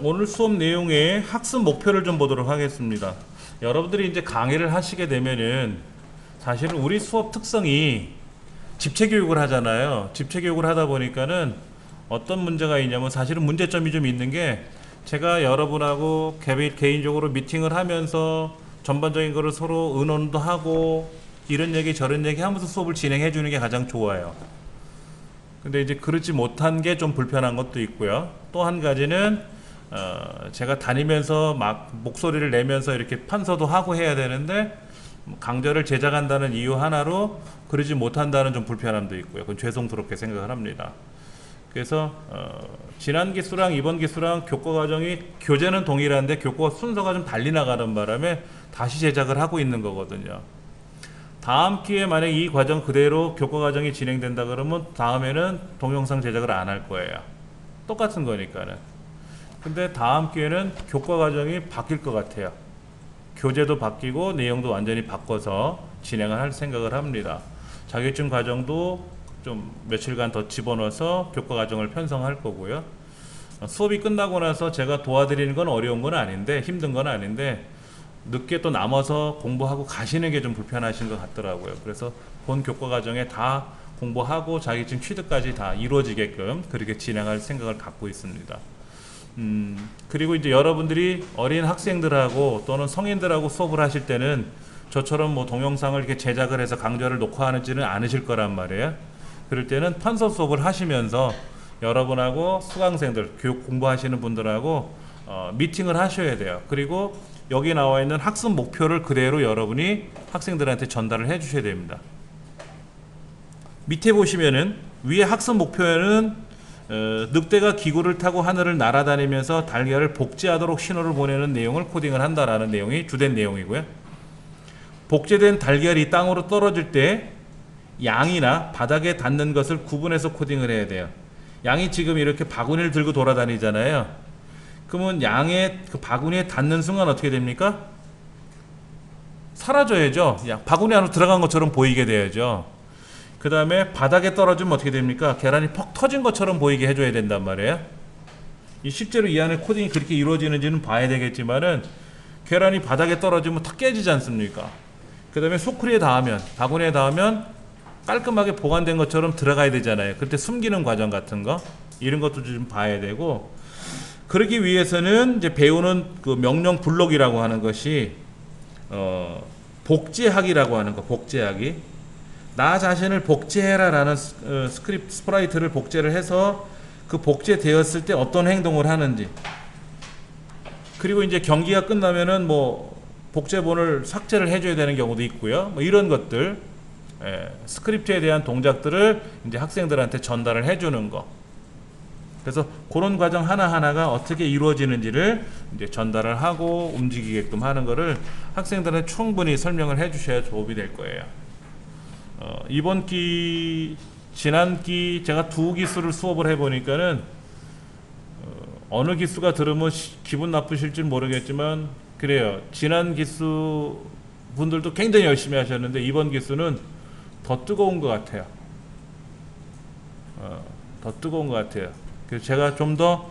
오늘 수업 내용의 학습 목표를 좀 보도록 하겠습니다. 여러분들이 이제 강의를 하시게 되면은 사실은 우리 수업 특성이 집체 교육을 하잖아요. 집체 교육을 하다 보니까는 어떤 문제가 있냐면 사실은 문제점이 좀 있는 게 제가 여러분하고 개인적으로 미팅을 하면서 전반적인 거를 서로 의논도 하고 이런 얘기 저런 얘기 하면서 수업을 진행해 주는 게 가장 좋아요. 근데 이제 그렇지 못한 게 좀 불편한 것도 있고요. 또 한 가지는 제가 다니면서 막 목소리를 내면서 이렇게 판서도 하고 해야 되는데 강좌를 제작한다는 이유 하나로 그러지 못한다는 좀 불편함도 있고요. 그건 죄송스럽게 생각을 합니다. 그래서 지난 기수랑 이번 기수랑 교과 과정이 교재는 동일한데 교과 순서가 좀 달리 나가는 바람에 다시 제작을 하고 있는 거거든요. 다음 기회에 만약 이 과정 그대로 교과 과정이 진행된다 그러면 다음에는 동영상 제작을 안 할 거예요. 똑같은 거니까는. 근데 다음 기회는 교과 과정이 바뀔 것 같아요. 교재도 바뀌고 내용도 완전히 바꿔서 진행을 할 생각을 합니다. 자격증 과정도 좀 며칠간 더 집어넣어서 교과 과정을 편성할 거고요. 수업이 끝나고 나서 제가 도와드리는 건 어려운 건 아닌데 힘든 건 아닌데 늦게 또 남아서 공부하고 가시는 게 좀 불편하신 것 같더라고요. 그래서 본 교과 과정에 다 공부하고 자격증 취득까지 다 이루어지게끔 그렇게 진행할 생각을 갖고 있습니다. 그리고 이제 여러분들이 어린 학생들하고 또는 성인들하고 수업을 하실 때는 저처럼 뭐 동영상을 이렇게 제작을 해서 강좌를 녹화하지는 않으실 거란 말이에요. 그럴 때는 판서 수업을 하시면서 여러분하고 수강생들, 교육 공부하시는 분들하고 미팅을 하셔야 돼요. 그리고 여기 나와 있는 학습 목표를 그대로 여러분이 학생들한테 전달을 해 주셔야 됩니다. 밑에 보시면은 위에 학습 목표에는 늑대가 기구를 타고 하늘을 날아다니면서 달걀을 복제하도록 신호를 보내는 내용을 코딩을 한다라는 내용이 주된 내용이고요. 복제된 달걀이 땅으로 떨어질 때 양이나 바닥에 닿는 것을 구분해서 코딩을 해야 돼요. 양이 지금 이렇게 바구니를 들고 돌아다니잖아요. 그러면 양의 그 바구니에 닿는 순간 어떻게 됩니까? 사라져야죠. 바구니 안으로 들어간 것처럼 보이게 돼야죠. 그 다음에 바닥에 떨어지면 어떻게 됩니까? 계란이 퍽 터진 것처럼 보이게 해줘야 된단 말이에요. 실제로 이 안에 코딩이 그렇게 이루어지는지는 봐야 되겠지만은 계란이 바닥에 떨어지면 탁 깨지지 않습니까? 그 다음에 소쿠리에 닿으면, 바구니에 닿으면 깔끔하게 보관된 것처럼 들어가야 되잖아요. 그때 숨기는 과정 같은 거 이런 것도 좀 봐야 되고, 그러기 위해서는 이제 배우는 그 명령 블록이라고 하는 것이 복제하기라고 하는 거. 복제하기. 나 자신을 복제해라라는 스프라이트를 복제를 해서 그 복제되었을 때 어떤 행동을 하는지. 그리고 이제 경기가 끝나면은 뭐 복제본을 삭제를 해줘야 되는 경우도 있고요. 뭐 이런 것들, 스크립트에 대한 동작들을 이제 학생들한테 전달을 해주는 거. 그래서 그런 과정 하나하나가 어떻게 이루어지는지를 이제 전달을 하고 움직이게끔 하는 거를 학생들한테 충분히 설명을 해 주셔야 도움이 될 거예요. 이번 기, 지난 기 제가 두 기수를 수업을 해 보니까는 어느 기수가 들으면 기분 나쁘실지 모르겠지만 그래요. 지난 기수 분들도 굉장히 열심히 하셨는데 이번 기수는 더 뜨거운 것 같아요. 더 뜨거운 것 같아요. 그래서 제가 좀 더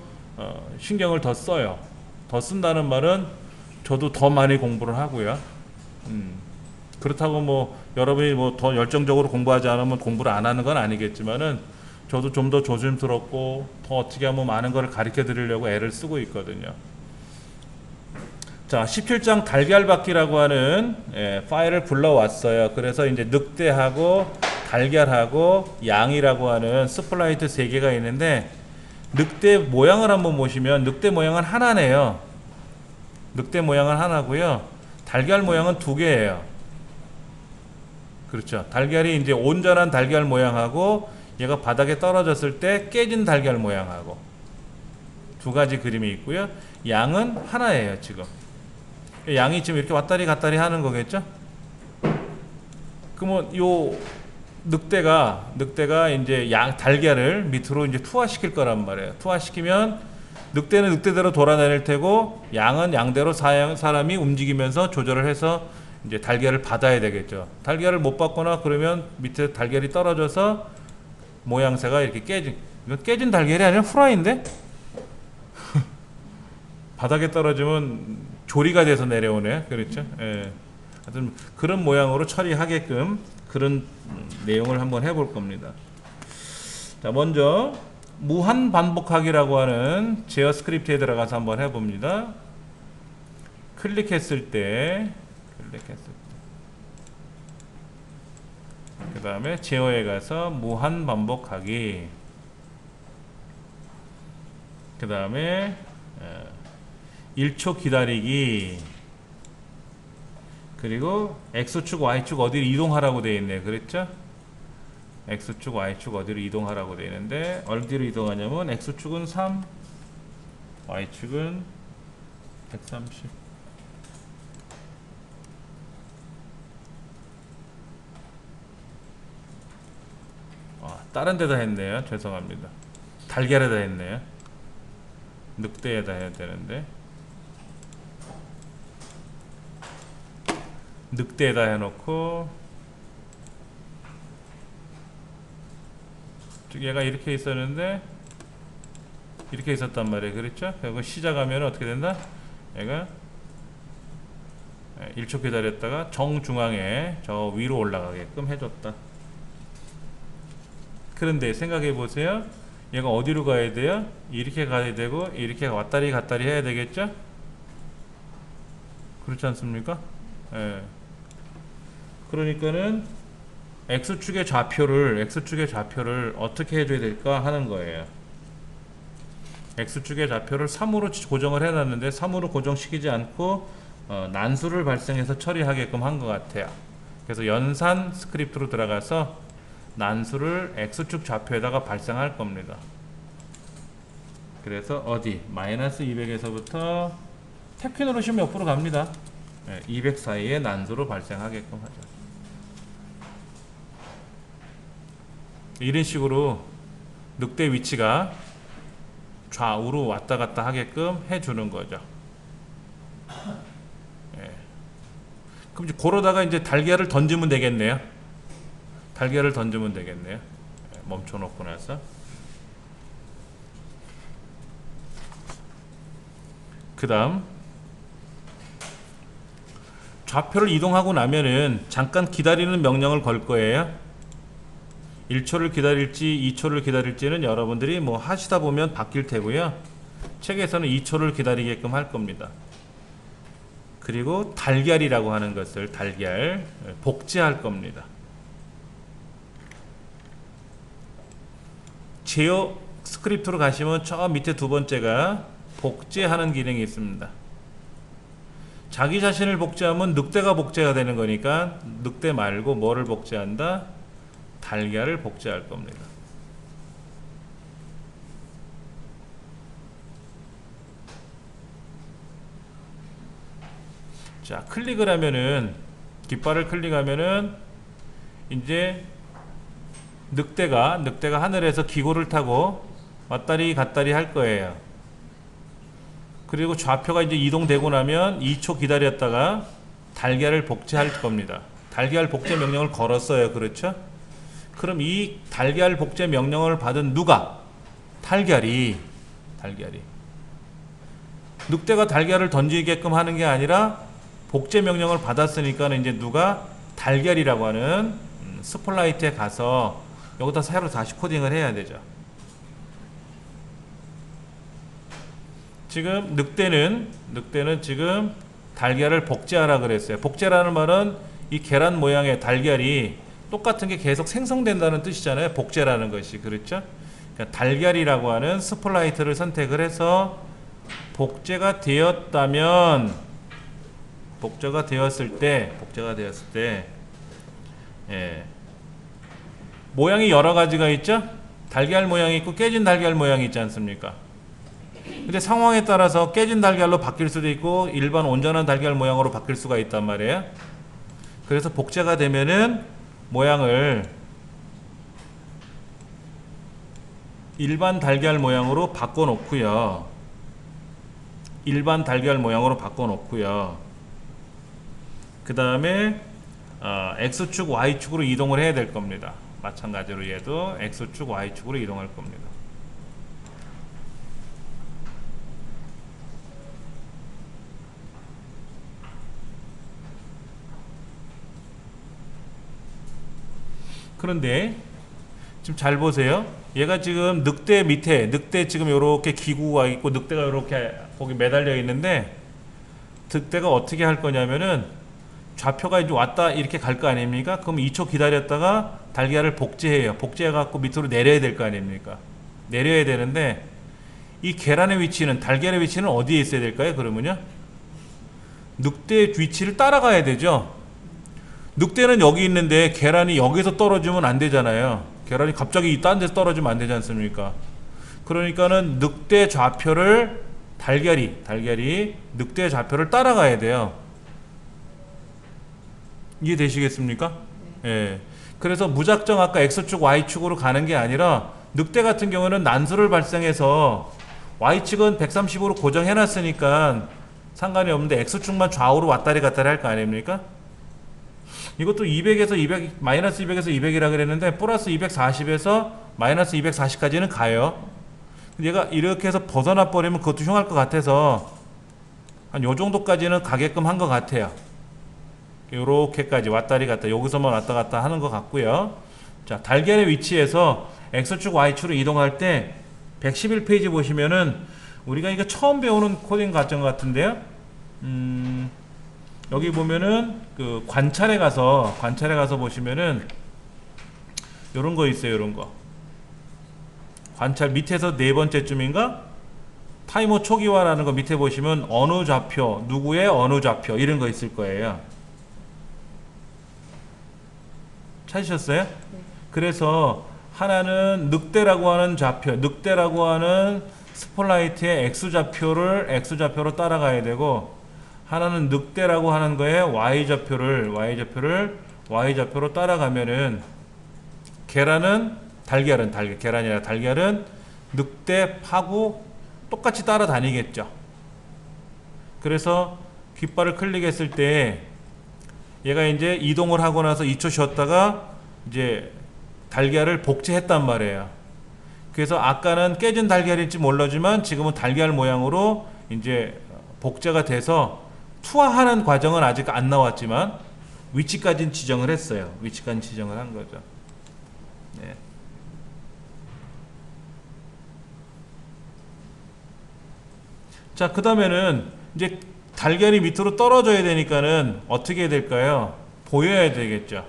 신경을 더 써요. 더 쓴다는 말은 저도 더 많이 공부를 하고요. 그렇다고 뭐 여러분이 뭐 더 열정적으로 공부하지 않으면 공부를 안 하는 건 아니겠지만은 저도 좀 더 조심스럽고 더 어떻게 하면 많은 걸 가르쳐 드리려고 애를 쓰고 있거든요. 자, 17장 달걀바퀴라고 하는 파일을 불러왔어요. 그래서 이제 늑대하고 달걀하고 양이라고 하는 스플라이트 3개가 있는데 늑대 모양을 한번 보시면 늑대 모양은 하나네요. 늑대 모양은 하나고요. 달걀 모양은 2개예요. 그렇죠. 달걀이 이제 온전한 달걀 모양하고 얘가 바닥에 떨어졌을 때 깨진 달걀 모양하고 2가지 그림이 있고요. 양은 하나예요. 지금 양이 지금 이렇게 왔다리 갔다리 하는 거겠죠. 그러면 요 늑대가 이제 달걀을 밑으로 이제 투하시킬 거란 말이에요. 투하시키면 늑대는 늑대대로 돌아다닐 테고 양은 양대로 사람이 움직이면서 조절을 해서 이제 달걀을 받아야 되겠죠. 달걀을 못 받거나 그러면 밑에 달걀이 떨어져서 모양새가 이렇게 깨진 달걀이 아니라 후라이인데 바닥에 떨어지면 조리가 돼서 내려오네. 그렇죠? 예. 하여튼 그런 모양으로 처리하게끔 그런 내용을 한번 해볼 겁니다. 자, 먼저 무한 반복하기라고 하는 제어 스크립트에 들어가서 한번 해봅니다. 클릭했을 때 그 다음에 제어에 가서 무한 반복하기, 그 다음에 1초 기다리기, 그리고 X축 Y축 어디로 이동하라고 되어 있네. 그랬죠? X축 Y축 어디로 이동하라고 되어 있는데 어디로 이동하냐면 X축은 3, Y축은 130. 다른 데다 했네요. 죄송합니다. 달걀에다 했네요. 늑대에다 해야 되는데 늑대에다 해놓고, 얘가 이렇게 있었는데 이렇게 있었단 말이에요. 그렇죠? 그리고 시작하면 어떻게 된다? 얘가 1초 기다렸다가 정중앙에 저 위로 올라가게끔 해줬다. 그런데 생각해 보세요. 얘가 어디로 가야 돼요? 이렇게 가야 되고 이렇게 왔다리 갔다리 해야 되겠죠? 그렇지 않습니까? 예. 그러니까는 X축의 좌표를 어떻게 해줘야 될까 하는 거예요. X축의 좌표를 3으로 고정을 해놨는데 3으로 고정시키지 않고 난수를 발생해서 처리하게끔 한 것 같아요. 그래서 연산 스크립트로 들어가서 난수를 X축 좌표에다가 발생할 겁니다. 그래서 어디? 마이너스 200에서부터 탭키 누르시면 옆으로 갑니다. 200 사이에 난수로 발생하게끔 하죠. 이런 식으로 늑대 위치가 좌우로 왔다 갔다 하게끔 해주는 거죠. 그럼 이제 그러다가 이제 달걀을 던지면 되겠네요. 멈춰놓고 나서. 그 다음 좌표를 이동하고 나면은 잠깐 기다리는 명령을 걸 거예요. 1초를 기다릴지 2초를 기다릴지는 여러분들이 뭐 하시다 보면 바뀔 테고요. 책에서는 2초를 기다리게끔 할 겁니다. 그리고 달걀이라고 하는 것을 복제할 겁니다. 제어 스크립트로 가시면 저 밑에 두 번째가 복제하는 기능이 있습니다. 자기 자신을 복제하면 늑대가 복제가 되는 거니까 늑대 말고 뭐를 복제한다? 달걀을 복제할 겁니다. 자, 클릭을 하면은, 깃발을 클릭하면은 이제 늑대가 하늘에서 기고를 타고 왔다리 갔다리 할 거예요. 그리고 좌표가 이제 이동되고 나면 2초 기다렸다가 달걀을 복제할 겁니다. 달걀 복제 명령을 걸었어요. 그렇죠? 그럼 이 달걀 복제 명령을 받은 누가? 달걀이. 늑대가 달걀을 던지게끔 하는 게 아니라 복제 명령을 받았으니까 이제 누가? 달걀이라고 하는 스플라이트에 가서 여기다 새로 다시 코딩을 해야 되죠. 지금 늑대는 지금 달걀을 복제하라 그랬어요. 복제라는 말은 이 계란 모양의 달걀이 똑같은 게 계속 생성된다는 뜻이잖아요. 복제라는 것이. 그렇죠? 그러니까 달걀이라고 하는 스플라이트를 선택을 해서 복제가 되었을 때 모양이 여러 가지가 있죠? 달걀 모양이 있고 깨진 달걀 모양이 있지 않습니까? 근데 상황에 따라서 깨진 달걀로 바뀔 수도 있고 일반 온전한 달걀 모양으로 바뀔 수가 있단 말이에요. 그래서 복제가 되면은 모양을 일반 달걀 모양으로 바꿔 놓고요. 그 다음에 X축, Y축으로 이동을 해야 될 겁니다. 마찬가지로 얘도 X축, Y축으로 이동할 겁니다. 그런데 지금 잘 보세요. 얘가 지금 늑대 밑에, 늑대 지금 요렇게 기구가 있고 늑대가 요렇게 거기 매달려 있는데, 늑대가 어떻게 할 거냐면은 좌표가 이제 왔다 이렇게 갈 거 아닙니까? 그럼 2초 기다렸다가 달걀을 복제해요. 복제해 갖고 밑으로 내려야 될 거 아닙니까? 내려야 되는데, 이 계란의 위치는, 달걀의 위치는 어디에 있어야 될까요? 그러면요, 늑대의 위치를 따라가야 되죠. 늑대는 여기 있는데 계란이 여기서 떨어지면 안 되잖아요. 계란이 갑자기 딴 데서 떨어지면 안 되지 않습니까? 그러니까는 늑대 좌표를 달걀이 늑대 좌표를 따라가야 돼요. 이해되시겠습니까? 예. 그래서 무작정 아까 X축, Y축으로 가는 게 아니라, 늑대 같은 경우는 난수를 발생해서 Y축은 130으로 고정해 놨으니까 상관이 없는데 X축만 좌우로 왔다리 갔다리 할 거 아닙니까? 이것도 200에서 200, 마이너스 200에서 200이라 그랬는데 플러스 240에서 마이너스 240까지는 가요. 얘가 이렇게 해서 벗어나 버리면 그것도 흉할 것 같아서 한 요 정도까지는 가게끔 한 것 같아요. 요렇게까지 왔다리 갔다, 여기서만 왔다 갔다 하는 것 같고요. 자, 달걀의 위치에서 X축, Y축으로 이동할 때 111페이지 보시면은 우리가 이거 처음 배우는 코딩 과정 같은데요. 여기 보면은 그 관찰에 가서 보시면은 요런 거 있어요. 요런 거. 관찰 밑에서 네 번째쯤인가? 타이머 초기화라는 거 밑에 보시면 어느 좌표, 누구의 어느 좌표 이런 거 있을 거예요. 찾으셨어요? 네. 그래서 하나는 늑대라고 하는 좌표, 늑대라고 하는 스폴라이트의 X좌표로 따라가야 되고, 하나는 늑대라고 하는 거에 Y좌표로 따라가면은, 계란이라 달걀은 늑대하고 똑같이 따라다니겠죠. 그래서 깃발을 클릭했을 때 얘가 이제 이동을 하고 나서 2초 쉬었다가 이제 달걀을 복제했단 말이에요. 그래서 아까는 깨진 달걀일지 몰라지만 지금은 달걀 모양으로 이제 복제가 돼서 투하하는 과정은 아직 안 나왔지만 위치까지는 지정을 했어요. 위치까지 지정을 한 거죠. 네. 자, 그 다음에는 이제 달걀이 밑으로 떨어져야 되니까는 어떻게 해야 될까요? 보여야 되겠죠.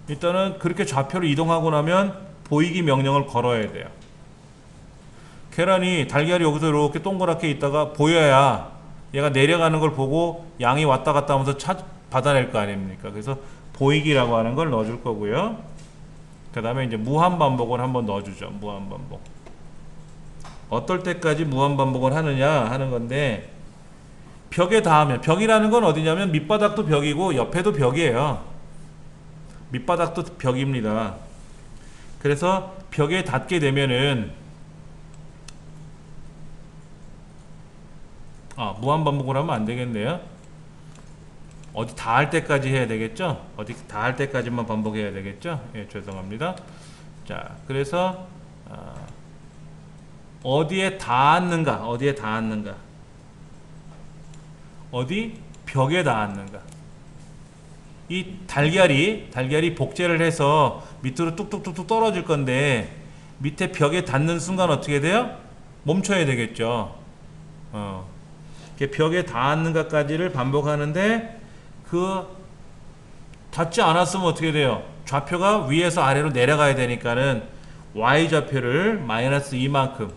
일단은 그렇게 좌표로 이동하고 나면 보이기 명령을 걸어야 돼요. 달걀이 여기서 이렇게 동그랗게 있다가 보여야 얘가 내려가는 걸 보고 양이 왔다 갔다 하면서 받아낼 거 아닙니까? 그래서 보이기라고 하는 걸 넣어줄 거고요. 그 다음에 이제 무한반복을 한번 넣어주죠. 무한반복. 어떨 때까지 무한반복을 하느냐 하는 건데, 벽에 닿으면, 벽이라는 건 어디냐면 밑바닥도 벽이고 옆에도 벽이에요. 밑바닥도 벽입니다. 그래서 벽에 닿게 되면은 무한반복을 하면 안 되겠네요. 어디 닿을 때까지 해야 되겠죠? 어디 닿을 때까지만 반복해야 되겠죠? 예, 죄송합니다. 자, 그래서 어디에 닿았는가? 어디 벽에 닿았는가? 이 달걀이 복제를 해서 밑으로 뚝뚝뚝뚝 떨어질 건데, 밑에 벽에 닿는 순간 어떻게 돼요? 멈춰야 되겠죠. 벽에 닿았는가까지를 반복하는데, 닿지 않았으면 어떻게 돼요? 좌표가 위에서 아래로 내려가야 되니까는 Y좌표를 마이너스 이만큼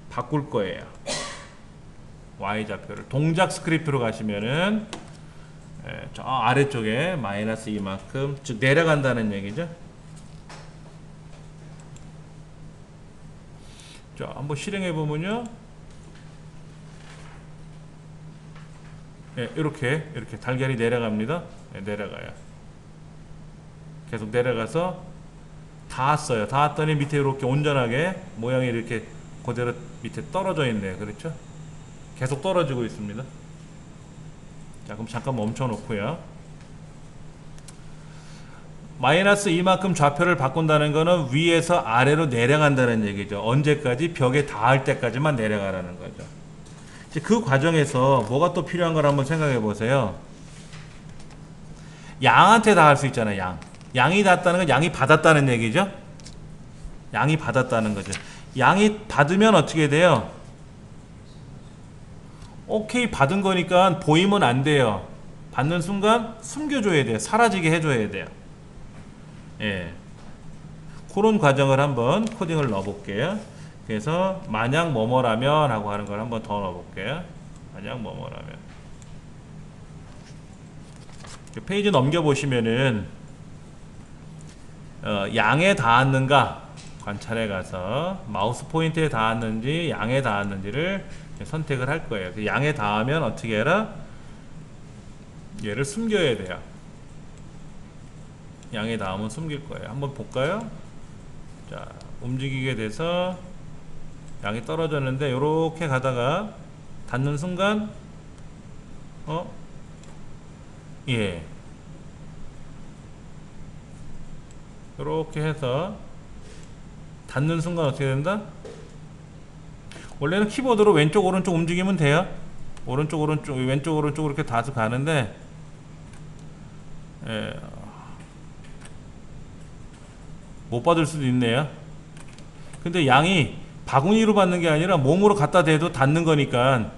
바꿀 거예요. Y좌표를 동작 스크립트로 가시면은 저 아래쪽에 마이너스 이만큼, 즉 내려간다는 얘기죠. 자, 한번 실행해 보면요, 이렇게 달걀이 내려갑니다. 내려가요. 계속 내려가서 닿았어요. 닿았더니 밑에 이렇게 온전하게 모양이 이렇게 그대로 밑에 떨어져 있네요. 그렇죠? 계속 떨어지고 있습니다. 자, 그럼 잠깐 멈춰 놓고요. 마이너스 이만큼 좌표를 바꾼다는 거는 위에서 아래로 내려간다는 얘기죠. 언제까지? 벽에 닿을 때까지만 내려가라는 거죠. 이제 그 과정에서 뭐가 또 필요한 걸 한번 생각해 보세요. 양한테 닿을 수 있잖아요. 양이 닿았다는 건 양이 받았다는 얘기죠. 양이 받았다는 거죠. 양이 받으면 어떻게 돼요? 오케이, 받은 거니까 보이면 안 돼요. 받는 순간 숨겨줘야 돼요. 사라지게 해줘야 돼요. 예. 그런 과정을 한번 코딩을 넣어볼게요. 그래서 만약 뭐뭐라면 하고 하는 걸 한번 더 넣어볼게요. 만약 뭐뭐라면. 페이지 넘겨보시면은 양에 닿았는가 관찰해 가서 마우스 포인트에 닿았는지 양에 닿았는지를 선택을 할 거예요. 양에 닿으면 어떻게 해라? 얘를 숨겨야 돼요. 양에 닿으면 숨길 거예요. 한번 볼까요? 자, 움직이게 돼서 양이 떨어졌는데 요렇게 가다가 닿는 순간 예, 요렇게 해서 닿는 순간 어떻게 된다? 원래는 키보드로 왼쪽 오른쪽 움직이면 돼요. 오른쪽 오른쪽 왼쪽 오른쪽 이렇게 다수 가는데 예, 못 받을 수도 있네요. 근데 양이 바구니로 받는 게 아니라 몸으로 갖다 대도 닿는 거니까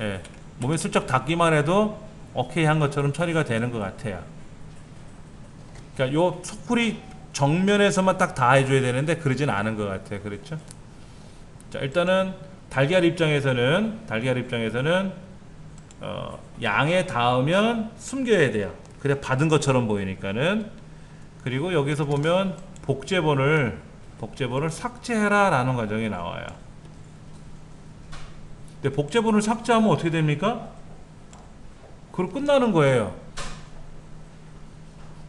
예, 몸에 슬쩍 닿기만 해도 오케이 한 것처럼 처리가 되는 것 같아요. 그러니까 요 소풀이 정면에서만 딱 닿아줘야 되는데 그러진 않은 것 같아요. 그렇죠? 자, 일단은 달걀 입장에서는 양에 닿으면 숨겨야 돼요. 그래 받은 것처럼 보이니까는. 그리고 여기서 보면 복제본을 삭제해라 라는 과정이 나와요. 근데 복제본을 삭제하면 어떻게 됩니까? 그럼 끝나는 거예요.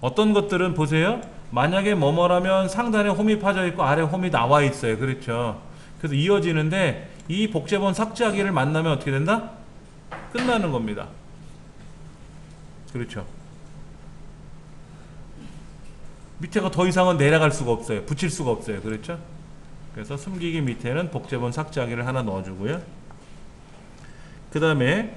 어떤 것들은 보세요. 만약에 뭐뭐라면 상단에 홈이 파져 있고 아래 홈이 나와 있어요. 그렇죠? 그래서 이어지는데 이 복제본 삭제하기를 만나면 어떻게 된다? 끝나는 겁니다. 그렇죠? 밑에가 더 이상은 내려갈 수가 없어요. 붙일 수가 없어요. 그렇죠? 그래서 숨기기 밑에는 복제본 삭제하기를 하나 넣어주고요. 그 다음에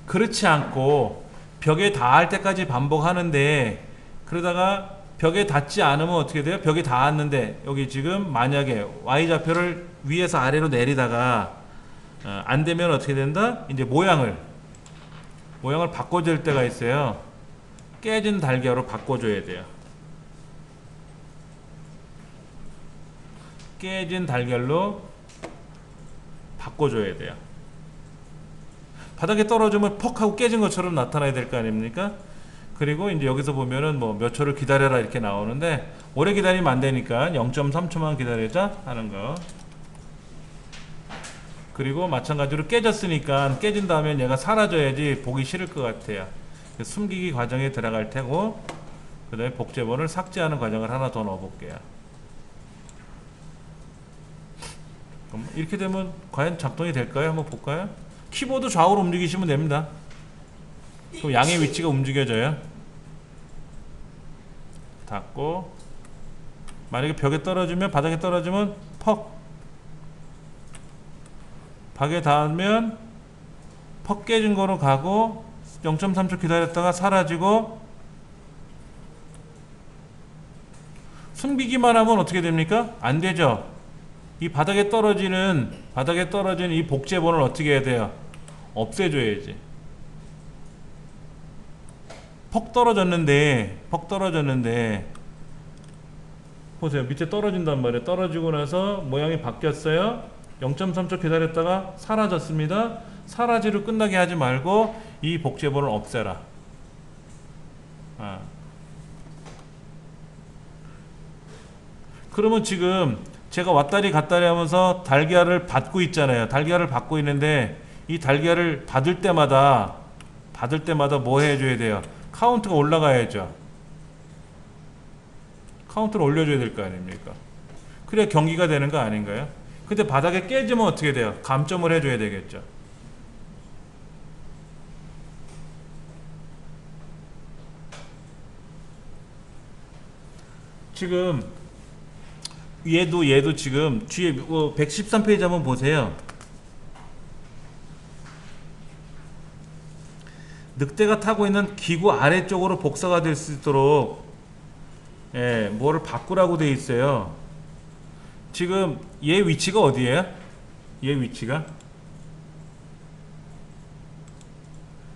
그렇지 않고 벽에 닿을 때까지 반복하는데 그러다가 벽에 닿지 않으면 어떻게 돼요? 벽에 닿았는데 여기 지금 만약에 Y좌표를 위에서 아래로 내리다가 안 되면 어떻게 된다? 이제 모양을 바꿔줄 때가 있어요. 깨진 달걀로 바꿔줘야 돼요. 깨진 달걀로 바꿔줘야 돼요. 바닥에 떨어지면 퍽 하고 깨진 것처럼 나타나야 될 거 아닙니까? 그리고 이제 여기서 보면은 뭐 몇 초를 기다려라 이렇게 나오는데 오래 기다리면 안 되니까 0.3초만 기다리자 하는 거. 그리고 마찬가지로 깨졌으니까 깨진 다음에 얘가 사라져야지 보기 싫을 것 같아요. 숨기기 과정에 들어갈 테고 그 다음에 복제본을 삭제하는 과정을 하나 더 넣어볼게요. 그럼 이렇게 되면 과연 작동이 될까요? 한번 볼까요? 키보드 좌우로 움직이시면 됩니다. 그럼 양의 위치가 움직여져요. 닫고 만약에 벽에 떨어지면 바닥에 떨어지면 퍽 벽에 닿으면 퍽 깨진 거로 가고 0.3초 기다렸다가 사라지고 숨기기만 하면 어떻게 됩니까? 안 되죠. 이 바닥에 떨어지는 이 복제본을 어떻게 해야 돼요? 없애줘야지. 퍽 떨어졌는데 보세요. 밑에 떨어진단 말이에요. 떨어지고 나서 모양이 바뀌었어요. 0.3초 기다렸다가 사라졌습니다. 사라지로 끝나게 하지 말고 이 복제본을 없애라. 그러면 지금 제가 왔다리 갔다리 하면서 달걀을 받고 있잖아요. 달걀을 받고 있는데 이 달걀을 받을 때마다 뭐 해줘야 돼요? 카운트가 올라가야죠. 카운트를 올려줘야 될 거 아닙니까? 그래야 경기가 되는 거 아닌가요? 근데 바닥에 깨지면 어떻게 돼요? 감점을 해줘야 되겠죠. 지금 얘도 지금 뒤에 113페이지 한번 보세요. 늑대가 타고 있는 기구 아래쪽으로 복사가 될 수 있도록 뭐를 바꾸라고 돼 있어요. 지금 얘 위치가 어디예요? 얘 위치가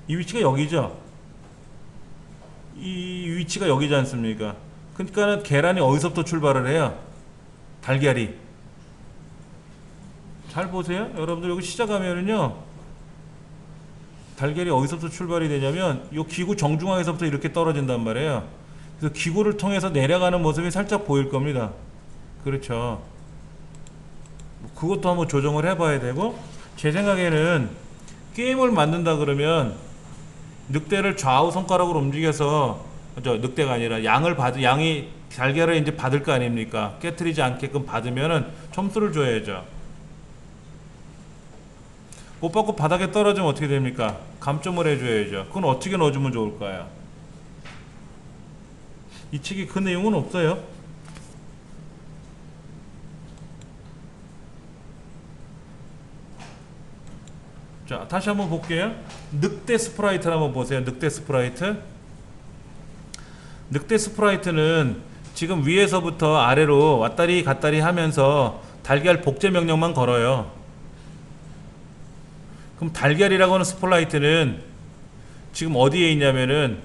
이 위치가 여기죠. 이 위치가 여기지 않습니까? 그러니까 계란이 어디서부터 출발을 해요? 달걀이. 잘 보세요. 여러분들 여기 시작하면은요, 달걀이 어디서부터 출발이 되냐면 이 기구 정중앙에서부터 이렇게 떨어진단 말이에요. 그래서 기구를 통해서 내려가는 모습이 살짝 보일 겁니다. 그렇죠. 그것도 한번 조정을 해봐야 되고, 제 생각에는 게임을 만든다 그러면 늑대를 좌우 손가락으로 움직여서, 늑대가 아니라 양이 달걀을 이제 받을 거 아닙니까? 깨트리지 않게끔 받으면은 점수를 줘야죠. 못 받고 바닥에 떨어지면 어떻게 됩니까? 감점을 해줘야죠. 그건 어떻게 넣어주면 좋을까요? 이 책에 그 내용은 없어요. 자, 다시 한번 볼게요. 늑대 스프라이트를 한번 보세요. 늑대 스프라이트. 늑대 스프라이트는 지금 위에서부터 아래로 왔다리 갔다리 하면서 달걀 복제 명령만 걸어요. 그럼 달걀이라고 하는 스프라이트는 지금 어디에 있냐면은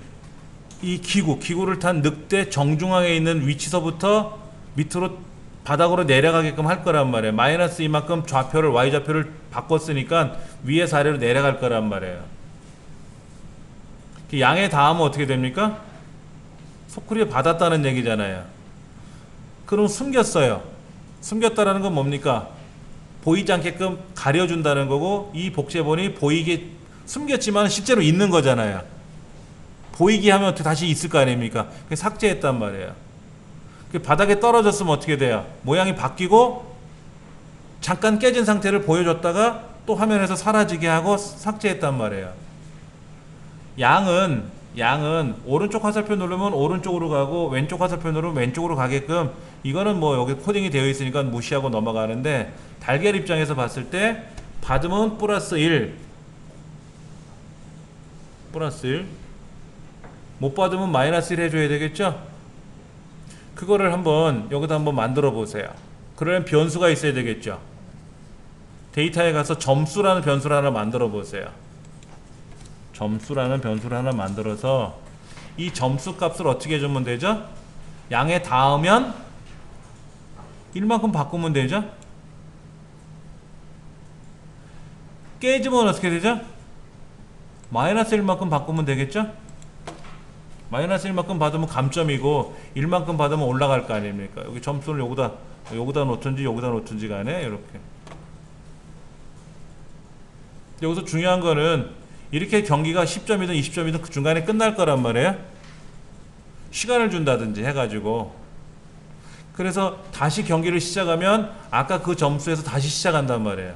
이 기구를 탄 늑대 정중앙에 있는 위치서부터 밑으로 바닥으로 내려가게끔 할 거란 말이에요. 마이너스 이만큼 좌표를 Y좌표를 바꿨으니까 위에서 아래로 내려갈 거란 말이에요. 양에 닿으면 어떻게 됩니까? 소쿠리에 받았다는 얘기잖아요. 그럼 숨겼어요. 숨겼다라는 건 뭡니까? 보이지 않게끔 가려준다는 거고, 이 복제본이 보이게 숨겼지만 실제로 있는 거잖아요. 보이게 하면 다시 있을 거 아닙니까? 삭제했단 말이에요. 바닥에 떨어졌으면 어떻게 돼요? 모양이 바뀌고 잠깐 깨진 상태를 보여줬다가 또 화면에서 사라지게 하고 삭제했단 말이에요. 양은 오른쪽 화살표 누르면 오른쪽으로 가고 왼쪽 화살표 누르면 왼쪽으로 가게끔, 이거는 뭐 여기 코딩이 되어 있으니까 무시하고 넘어가는데, 달걀 입장에서 봤을 때 받으면 플러스 1, 못 받으면 마이너스 1 해줘야 되겠죠? 그거를 한번 여기다 한번 만들어 보세요. 그러면 변수가 있어야 되겠죠. 데이터에 가서 점수라는 변수를 하나 만들어 보세요. 점수라는 변수를 하나 만들어서 이 점수 값을 어떻게 해주면 되죠? 양에 닿으면 1만큼 바꾸면 되죠? 깨지면 어떻게 되죠? 마이너스 1만큼 바꾸면 되겠죠? 마이너스 1만큼 받으면 감점이고 1만큼 받으면 올라갈 거 아닙니까? 여기 점수를 여기다 놓든지 여기다 놓든지 간에 이렇게. 여기서 중요한 거는 이렇게 경기가 10점이든 20점이든 그 중간에 끝날 거란 말이에요. 시간을 준다든지 해가지고. 그래서 다시 경기를 시작하면 아까 그 점수에서 다시 시작한단 말이에요.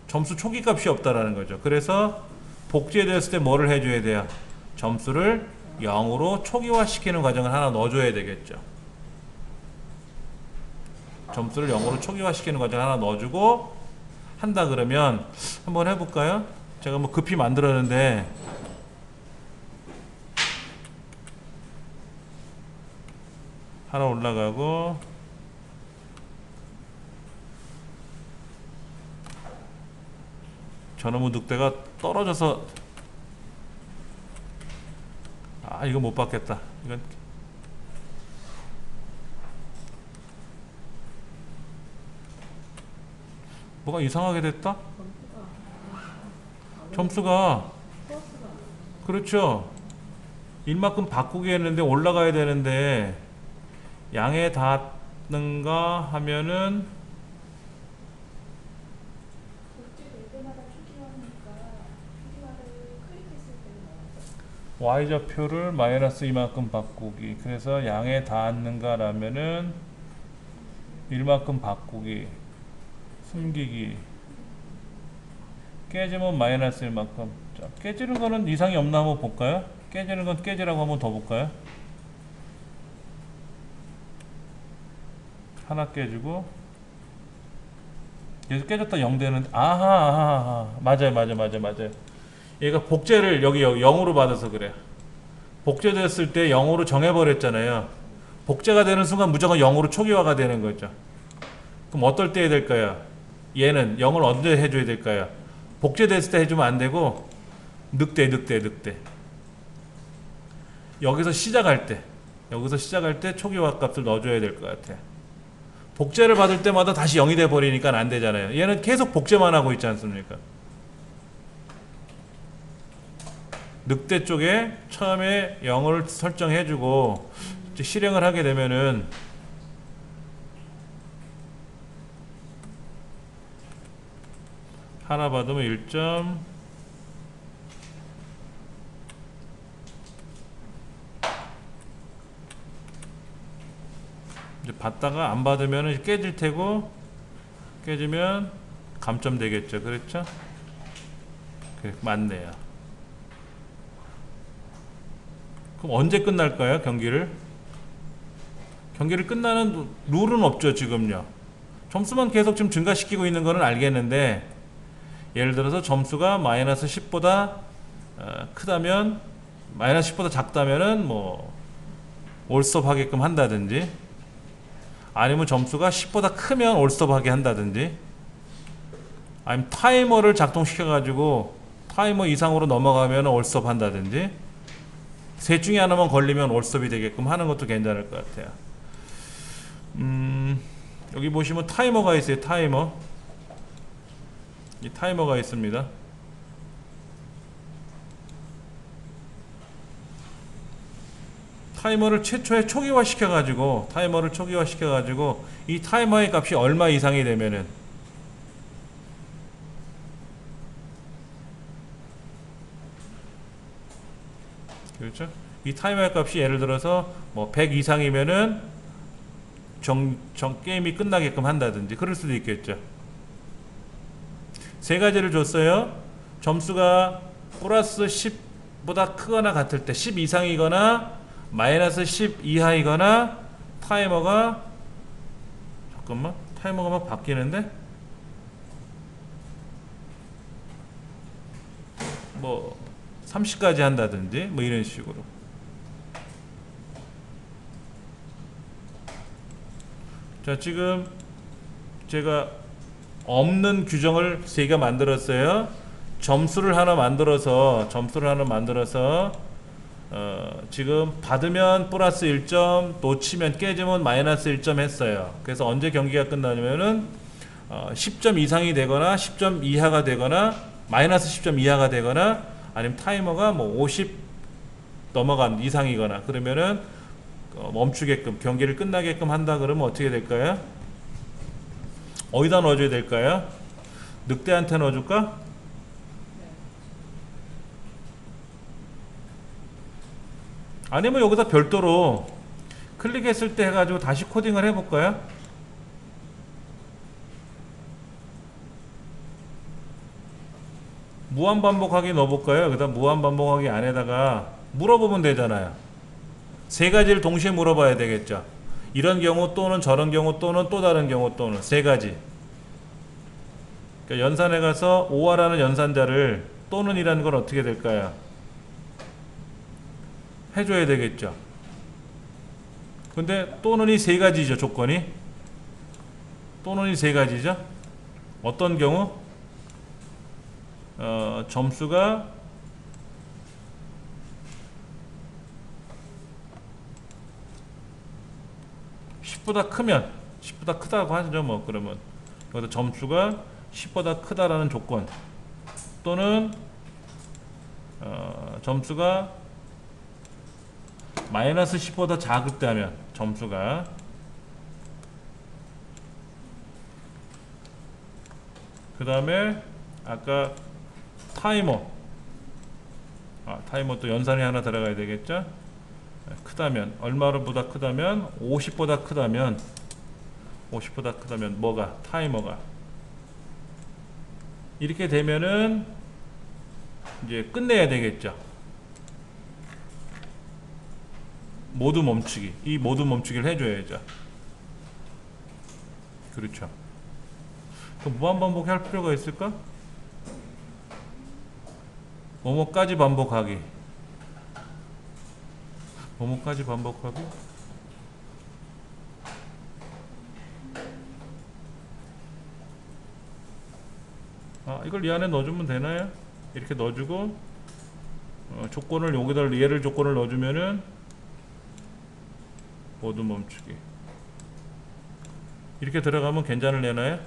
점수 초기 값이 없다라는 거죠. 그래서 복제되었을 때 뭐를 해줘야 돼요? 점수를 0으로 초기화 시키는 과정을 하나 넣어줘야 되겠죠. 점수를 0으로 초기화 시키는 과정을 하나 넣어주고 한다 그러면 한번 해볼까요? 제가 뭐 급히 만들었는데 하나 올라가고 저놈의 늑대가 떨어져서 이거 못 받겠다. 이건 뭐가 이상하게 됐다? 점수가 그렇죠. 1만큼 바꾸기 했는데 올라가야 되는데 양에 닿는가 하면은 Y좌표를 마이너스 이만큼 바꾸기. 그래서 양에 닿았는가 라면은 1만큼 바꾸기. 숨기기. 깨지면 마이너스 1만큼. 자, 깨지는 거는 이상이 없나 한번 볼까요? 깨지는 건 깨지라고 한번 더 볼까요? 하나 깨지고 여기서 깨졌다 0 되는데 아하 맞아요. 얘가 복제를 여기 0으로 받아서 그래. 복제됐을 때 0으로 정해버렸잖아요. 복제가 되는 순간 무조건 0으로 초기화가 되는 거죠. 그럼 어떨 때 해야 될까요? 얘는 0을 언제 해줘야 될까요? 복제됐을 때 해주면 안 되고 늑대. 여기서 시작할 때 초기화 값을 넣어줘야 될 것 같아. 복제를 받을 때마다 다시 0이 돼버리니까 안 되잖아요. 얘는 계속 복제만 하고 있지 않습니까? 늑대 쪽에 처음에 0을 설정해주고 실행을 하게 되면은 하나 받으면 1점, 이제 받다가 안 받으면 깨질 테고, 깨지면 감점 되겠죠. 그렇죠? 그래, 맞네요. 그럼 언제 끝날까요? 경기를 끝나는 룰은 없죠. 지금요. 점수만 계속 지금 증가시키고 있는 거는 알겠는데, 예를 들어서 점수가 마이너스 10보다 크다면, 마이너스 10보다 작다면은 뭐 올스톱 하게끔 한다든지, 아니면 점수가 10보다 크면 올스톱 하게 한다든지, 아니면 타이머를 작동시켜 가지고 타이머 이상으로 넘어가면 올스톱 한다든지, 셋 중에 하나만 걸리면 올스톱이 되게끔 하는 것도 괜찮을 것 같아요. 여기 보시면 타이머가 있어요. 이 타이머가 있습니다. 타이머를 최초에 초기화 시켜가지고 이 타이머의 값이 얼마 이상이 되면은, 그렇죠? 이 타이머의 값이 예를 들어서 뭐 100 이상이면은 게임이 끝나게끔 한다든지 그럴 수도 있겠죠. 세 가지를 줬어요. 점수가 플러스 10보다 크거나 같을 때, 10 이상이거나 마이너스 10 이하이거나, 타이머가 막 바뀌는데, 뭐 30까지 한다든지 뭐 이런 식으로. 자, 지금 제가 없는 규정을 3개 만들었어요. 점수를 하나 만들어서 지금 받으면 플러스 1점, 놓치면 깨지면 마이너스 1점 했어요. 그래서 언제 경기가 끝나냐면은 10점 이상이 되거나 10점 이하가 되거나 마이너스 10점 이하가 되거나, 아니면 타이머가 뭐 50 넘어간 이상이거나 그러면은 멈추게끔, 경기를 끝나게끔 한다. 그러면 어떻게 될까요? 어디다 넣어줘야 될까요? 늑대한테 넣어줄까? 아니면 여기다 별도로 클릭했을 때 해가지고 다시 코딩을 해볼까요? 무한반복하기 넣어볼까요? 여기다 무한반복하기 안에다가 물어보면 되잖아요. 세 가지를 동시에 물어봐야 되겠죠. 이런 경우 또는 저런 경우 또는 또 다른 경우 또는 세 가지. 그러니까 연산에 가서 오화라는 연산자를 또는 이라는 건 어떻게 될까요? 해줘야 되겠죠. 근데 또는이 세 가지죠. 조건이 또는이 세 가지죠. 어떤 경우? 점수가 보다 크면, 10보다 크다고 하죠. 뭐 그러면 여기서 점수가 10보다 크다라는 조건, 또는 점수가 마이너스 10보다 작다면, 점수가 그 다음에 아까 타이머, 타이머 또 연산이 하나 들어가야 되겠죠. 크다면, 얼마보다 크다면 50보다 크다면 뭐가? 타이머가. 이렇게 되면은 이제 끝내야 되겠죠. 모두 멈추기. 이 모두 멈추기를 해줘야죠. 그렇죠. 그럼 무한반복 할 필요가 있을까? 뭐뭐까지 반복하기. 뭐뭐까지 반복하기. 이걸 이 안에 넣어주면 되나요? 이렇게 넣어주고 조건을 여기다 얘를 조건을 넣어주면은 모두 멈추기. 이렇게 들어가면 괜찮을 내나요?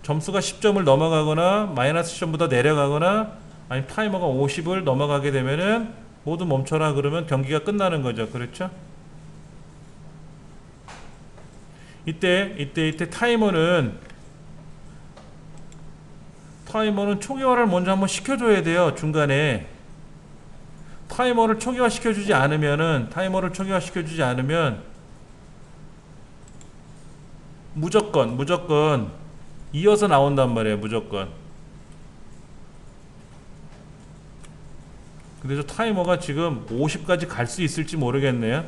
점수가 10점을 넘어가거나 마이너스 10점보다 내려가거나 아니면 타이머가 50을 넘어가게 되면은 모두 멈춰라 그러면 경기가 끝나는 거죠. 그렇죠? 이때 타이머는 초기화를 먼저 한번 시켜줘야 돼요. 중간에 타이머를 초기화 시켜주지 않으면 무조건 이어서 나온단 말이에요. 무조건. 근데 저 타이머가 지금 50까지 갈 수 있을지 모르겠네요.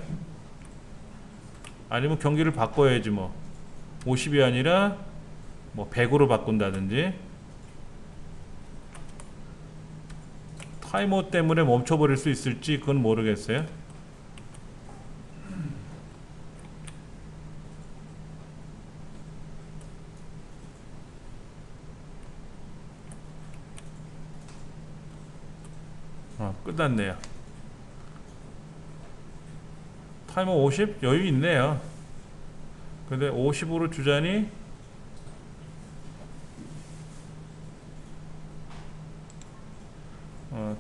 아니면 경기를 바꿔야지 뭐 50이 아니라 뭐 100으로 바꾼다든지. 타이머 때문에 멈춰버릴 수 있을지 그건 모르겠어요. 끝났네요. 타이머 50? 여유 있네요. 근데 50으로 주자니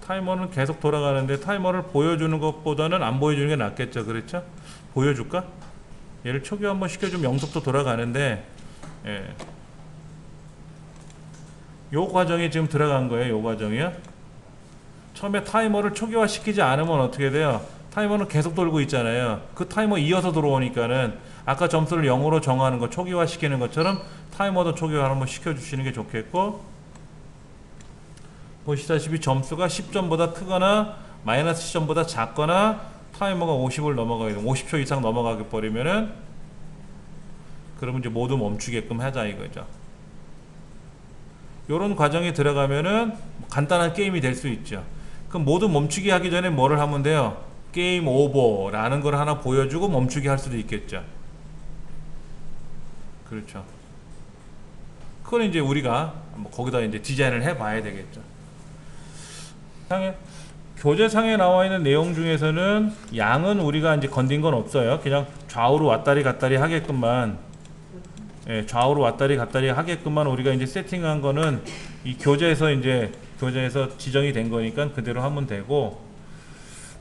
타이머는 계속 돌아가는데 타이머를 보여주는 것보다는 안 보여주는 게 낫겠죠. 그렇죠? 보여줄까? 얘를 초기화 한번 시켜주면 0속도 돌아가는데 요 과정이 지금 들어간 거예요. 요 과정이요. 처음에 타이머를 초기화 시키지 않으면 어떻게 돼요? 타이머는 계속 돌고 있잖아요. 그 타이머 이어서 들어오니까는 아까 점수를 0으로 정하는 거 초기화 시키는 것처럼 타이머도 초기화 한번 시켜주시는 게 좋겠고, 보시다시피 점수가 10점보다 크거나 마이너스 10점보다 작거나 타이머가 50을 넘어가게 되면 50초 이상 넘어가게 버리면은 그러면 이제 모두 멈추게끔 하자 이거죠. 요런 과정이 들어가면은 간단한 게임이 될 수 있죠. 그럼 모두 멈추기 하기 전에 뭐를 하면 돼요? 게임 오버라는 걸 하나 보여주고 멈추기 할 수도 있겠죠. 그렇죠. 그건 이제 우리가 거기다 이제 디자인을 해 봐야 되겠죠. 교재상에 나와 있는 내용 중에서는 양은 우리가 이제 건든 건 없어요. 그냥 좌우로 왔다리 갔다리 하게끔만, 좌우로 왔다리 갔다리 하게끔만 우리가 이제 세팅한 거는 이 교재에서 지정이 된 거니까 그대로 하면 되고,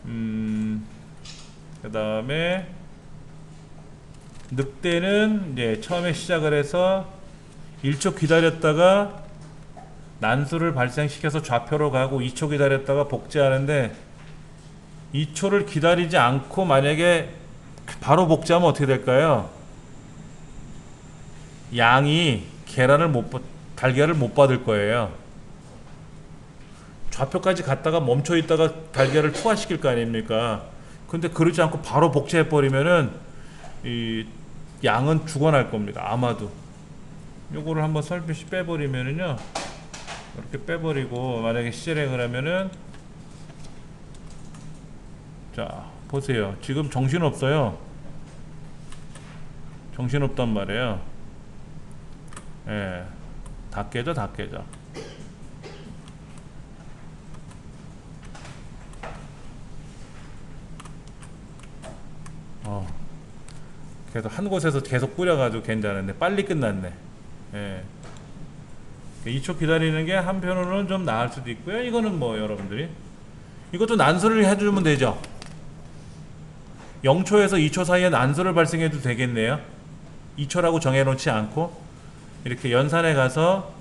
그 다음에 늑대는 이제 처음에 시작을 해서 1초 기다렸다가 난수를 발생시켜서 좌표로 가고 2초 기다렸다가 복제하는데, 2초를 기다리지 않고 만약에 바로 복제하면 어떻게 될까요? 양이 달걀을 못 받을 거예요. 좌표까지 갔다가 멈춰 있다가 달걀을 투하시킬 거 아닙니까? 근데 그러지 않고 바로 복제해 버리면은 이 양은 죽어날 겁니다. 아마도. 요거를 한번 살펴시 빼버리면은요, 이렇게 빼버리고 만약에 실행을 하면은, 자 보세요. 지금 정신없어요. 정신없단 말이에요. 다 깨져. 계속 한 곳에서 계속 뿌려가지고 괜찮은데 빨리 끝났네. 2초 기다리는 게 한편으로는 좀 나을 수도 있고요. 이거는 뭐 여러분들이 이것도 난수를 해주면 되죠. 0초에서 2초 사이에 난수를 발생해도 되겠네요. 2초라고 정해놓지 않고 이렇게 연산에 가서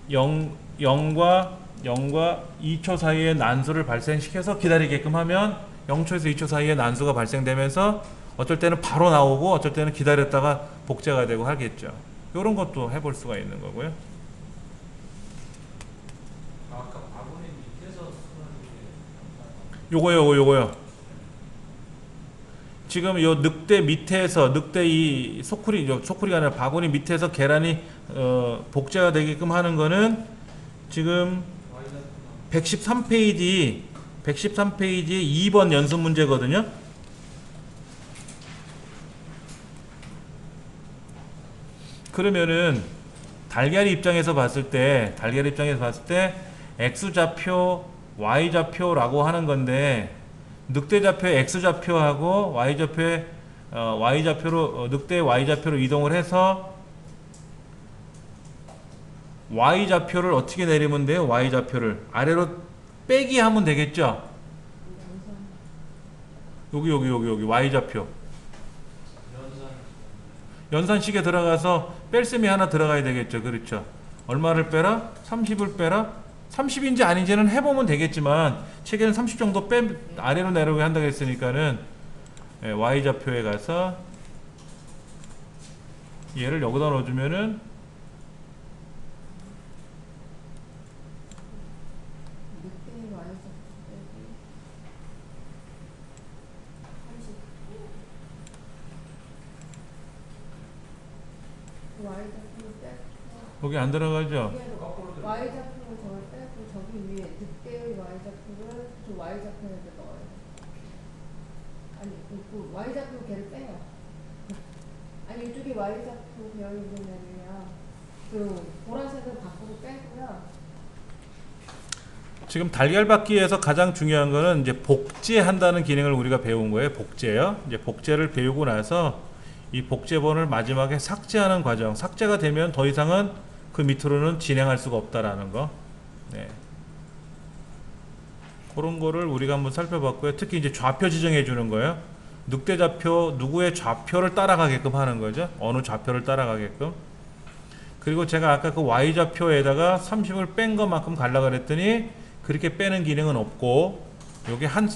0과 2초 사이에 난수를 발생시켜서 기다리게끔 하면 0초에서 2초 사이에 난수가 발생되면서 어쩔 때는 바로 나오고 어쩔 때는 기다렸다가 복제가 되고 하겠죠. 이런 것도 해볼 수가 있는 거고요. 아까 바구니 밑에서 요거요. 지금 요 늑대 밑에서 이 소쿠리가 아니라 바구니 밑에서 계란이 복제가 되게끔 하는 거는 지금 113페이지 2번 연습 문제거든요. 그러면은 달걀 입장에서 봤을 때 X좌표, Y좌표라고 하는 건데 늑대좌표의 X좌표하고 Y좌표의 Y좌표로 늑대 Y좌표로 이동을 해서 Y좌표를 어떻게 내리면 돼요? Y좌표를 아래로 빼기 하면 되겠죠? 여기 Y좌표 연산식에 들어가서 뺄셈이 하나 들어가야 되겠죠. 그렇죠. 얼마를 빼라? 30을 빼라? 30인지 아닌지는 해보면 되겠지만 책에는 30 정도 아래로 내려오게 한다고 했으니까는 Y좌표에 가서 얘를 여기다 넣어주면은 거기 안 들어가죠? Y좌표를 저걸 빼고 저기 위에 늑대의 Y좌표를 저 Y좌표에다 넣어요. 아니 그 Y좌표 걔를 빼요. 아니 이쪽에 Y좌표 비어있는 그 보라색을 밖으로 빼고요. 지금 달걀받기에서 가장 중요한 거는 이제 복제한다는 기능을 우리가 배운 거예요. 복제요. 이제 복제를 배우고 나서 이 복제본을 마지막에 삭제하는 과정. 삭제가 되면 더 이상은 그 밑으로는 진행할 수가 없다라는 거. 네. 그런 거를 우리가 한번 살펴봤고요. 특히 이제 좌표 지정해 주는 거예요. 늑대 좌표, 누구의 좌표를 따라가게끔 하는 거죠. 어느 좌표를 따라가게끔. 그리고 제가 아까 그 Y 좌표에다가 30을 뺀 것만큼 갈라 그랬더니 그렇게 빼는 기능은 없고, 요게 한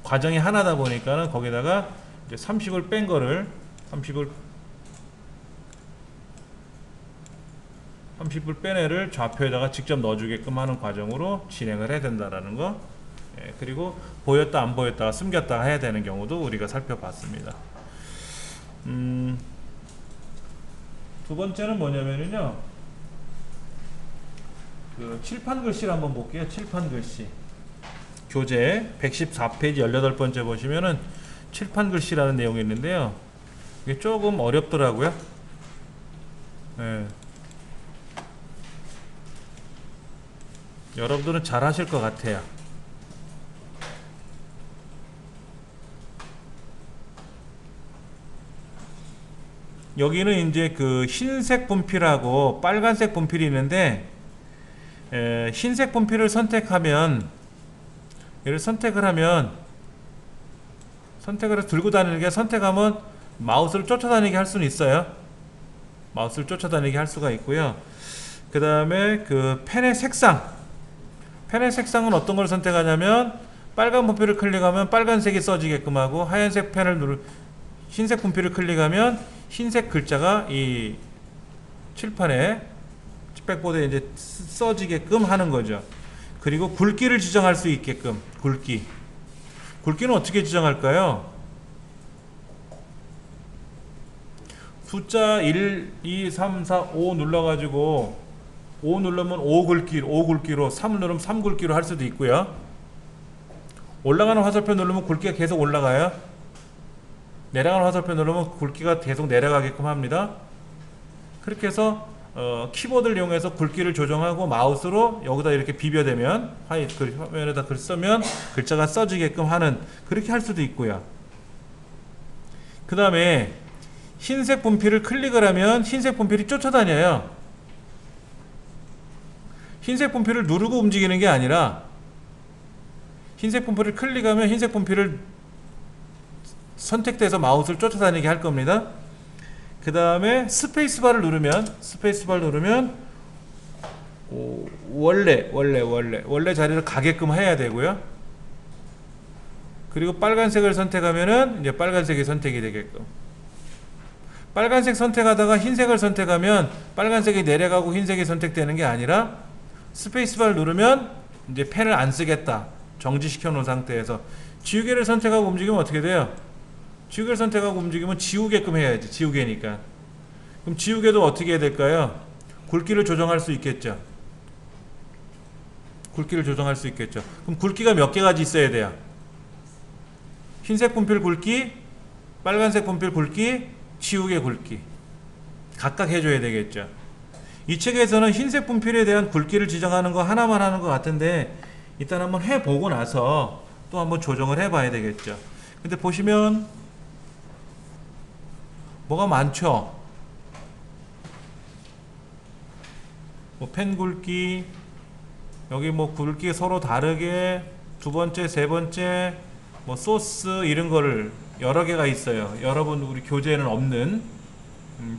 과정이 하나다 보니까는 거기다가 이제 30을 뺀 거를 30을 뺀 애를 좌표에다가 직접 넣어주게끔 하는 과정으로 진행을 해야 된다라는 거. 예, 그리고 보였다 안 보였다 숨겼다 해야 되는 경우도 우리가 살펴봤습니다. 두 번째는 뭐냐면요, 그 칠판 글씨를 한번 볼게요. 칠판 글씨 교재 114페이지 18번째 보시면은 칠판 글씨라는 내용이 있는데요, 이게 조금 어렵더라고요. 예. 여러분들은 잘 하실 것 같아요. 여기는 이제 그 흰색 분필하고 빨간색 분필이 있는데, 흰색 분필을 선택하면, 얘를 선택을 하면, 선택을 해서 들고 다니는 게, 선택하면 마우스를 쫓아다니게 할 수는 있어요. 마우스를 쫓아다니게 할 수가 있고요. 그 다음에 그 펜의 색상, 펜의 색상은 어떤 걸 선택하냐면, 빨간 분필을 클릭하면 빨간색이 써지게끔 하고, 하얀색 펜을 흰색 분필을 클릭하면 흰색 글자가 이 칠판에, 칠백보드에 이제 써지게끔 하는 거죠. 그리고 굵기를 지정할 수 있게끔, 굵기는 어떻게 지정할까요? 숫자 1, 2, 3, 4, 5 눌러가지고 5 누르면 5 굵기로, 3 누르면 3 굵기로 할 수도 있고요. 올라가는 화살표 누르면 굵기가 계속 올라가요. 내려가는 화살표 누르면 굵기가 계속 내려가게끔 합니다. 그렇게 해서 키보드를 이용해서 굵기를 조정하고 마우스로 여기다 이렇게 비벼대면, 화면에다 글 쓰면 글자가 써지게끔 하는, 그렇게 할 수도 있고요. 그 다음에 흰색 분필을 클릭을 하면 흰색 분필이 쫓아다녀요. 흰색 분필을 누르고 움직이는 게 아니라, 흰색 분필을 클릭하면 흰색 분필을 선택돼서 마우스를 쫓아다니게 할 겁니다. 그 다음에 스페이스바를 누르면 원래 자리를 가게끔 해야 되고요. 그리고 빨간색을 선택하면은 이제 빨간색이 선택이 되게끔. 빨간색 선택하다가 흰색을 선택하면 빨간색이 내려가고 흰색이 선택되는 게 아니라, 스페이스바를 누르면 이제 펜을 안 쓰겠다, 정지시켜 놓은 상태에서 지우개를 선택하고 움직이면 어떻게 돼요? 지우개를 선택하고 움직이면 지우게끔 해야지. 지우개니까. 그럼 지우개도 어떻게 해야 될까요? 굵기를 조정할 수 있겠죠. 굵기를 조정할 수 있겠죠. 그럼 굵기가 몇 개가지 있어야 돼요? 흰색 분필 굵기, 빨간색 분필 굵기, 지우개 굵기 각각 해줘야 되겠죠. 이 책에서는 흰색 분필에 대한 굵기를 지정하는 거 하나만 하는 것 같은데 일단 한번 해보고 나서 또 한번 조정을 해봐야 되겠죠. 근데 보시면 뭐가 많죠. 뭐 펜 굵기, 여기 뭐 굵기 서로 다르게 두 번째, 세 번째, 뭐 소스 이런 거를 여러 개가 있어요. 여러분 우리 교재에는 없는.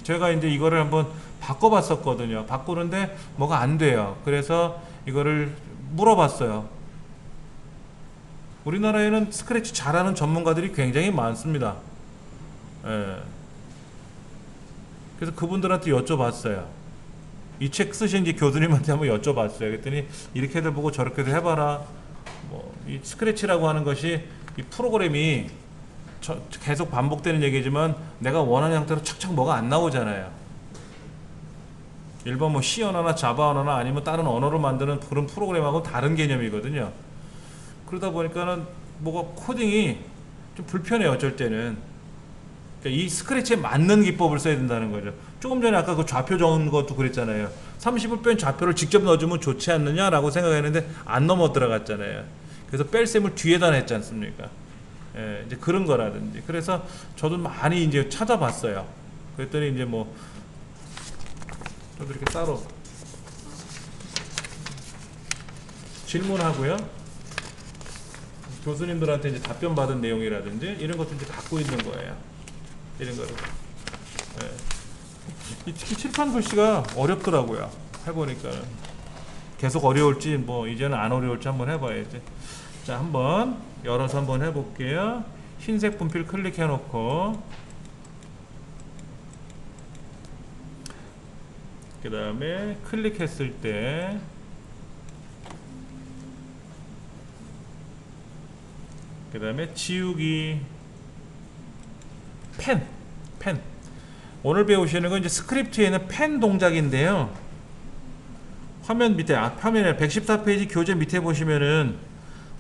제가 이제 이거를 한번 바꿔봤었거든요. 바꾸는데 뭐가 안 돼요. 그래서 이거를 물어봤어요. 우리나라에는 스크래치 잘하는 전문가들이 굉장히 많습니다. 예. 그래서 그분들한테 여쭤봤어요. 이 책 쓰신 이제 교수님한테 한번 여쭤봤어요. 그랬더니 이렇게들 보고 저렇게들 해봐라. 뭐 이 스크래치라고 하는 것이 이 프로그램이 계속 반복되는 얘기지만 내가 원하는 형태로 착착 뭐가 안 나오잖아요. 일반 뭐 C 언어나 자바 언어나 아니면 다른 언어로 만드는 그런 프로그램하고 다른 개념이거든요. 그러다 보니까는 뭐가 코딩이 좀 불편해요. 어쩔 때는. 그러니까 이 스크래치에 맞는 기법을 써야 된다는 거죠. 조금 전에 아까 그 좌표 적은 것도 그랬잖아요. 30을 뺀 좌표를 직접 넣어주면 좋지 않느냐라고 생각했는데 안 넘어 들어갔잖아요. 그래서 뺄셈을 뒤에다 냈지 않습니까? 예, 이제 그런 거라든지. 그래서 저도 많이 이제 찾아봤어요. 그랬더니 이제 뭐 저도 이렇게 따로 질문하고요. 교수님들한테 이제 답변 받은 내용이라든지 이런 것도 이제 갖고 있는 거예요. 이런 거를. 예. 특히 칠판 글씨가 어렵더라고요. 해보니까 계속 어려울지 뭐 이제는 안 어려울지 한번 해봐야지. 자, 한번 열어서 한번 해볼게요. 흰색 분필 클릭해 놓고 그 다음에 클릭했을 때 그 다음에 지우기 펜 오늘 배우시는 건 이제 스크립트에 있는 펜 동작인데요. 화면 밑에 화면에 114페이지 교재 밑에 보시면은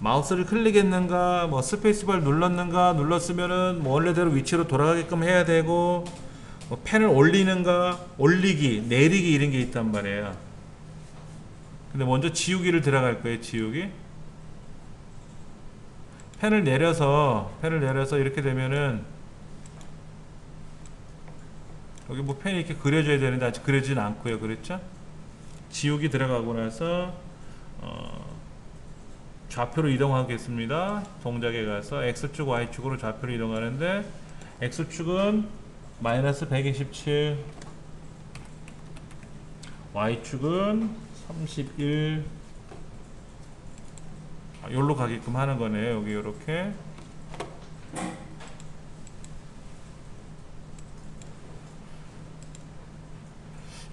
마우스를 클릭했는가 뭐 스페이스바를 눌렀는가 눌렀으면은 뭐 원래대로 위치로 돌아가게끔 해야 되고 뭐 펜을 올리는가 올리기 내리기 이런 게 있단 말이에요. 근데 먼저 지우기를 들어갈 거예요. 지우기 펜을 내려서 이렇게 되면은 여기 뭐 펜이 이렇게 그려져야 되는데 아직 그려지진 않고요. 그랬죠? 지우기 들어가고 나서 좌표로 이동하겠습니다. 동작에 가서 X축, Y축으로 좌표로 이동하는데 X축은 마이너스 127 Y축은 31 여기로 가게끔 하는 거네요. 여기 이렇게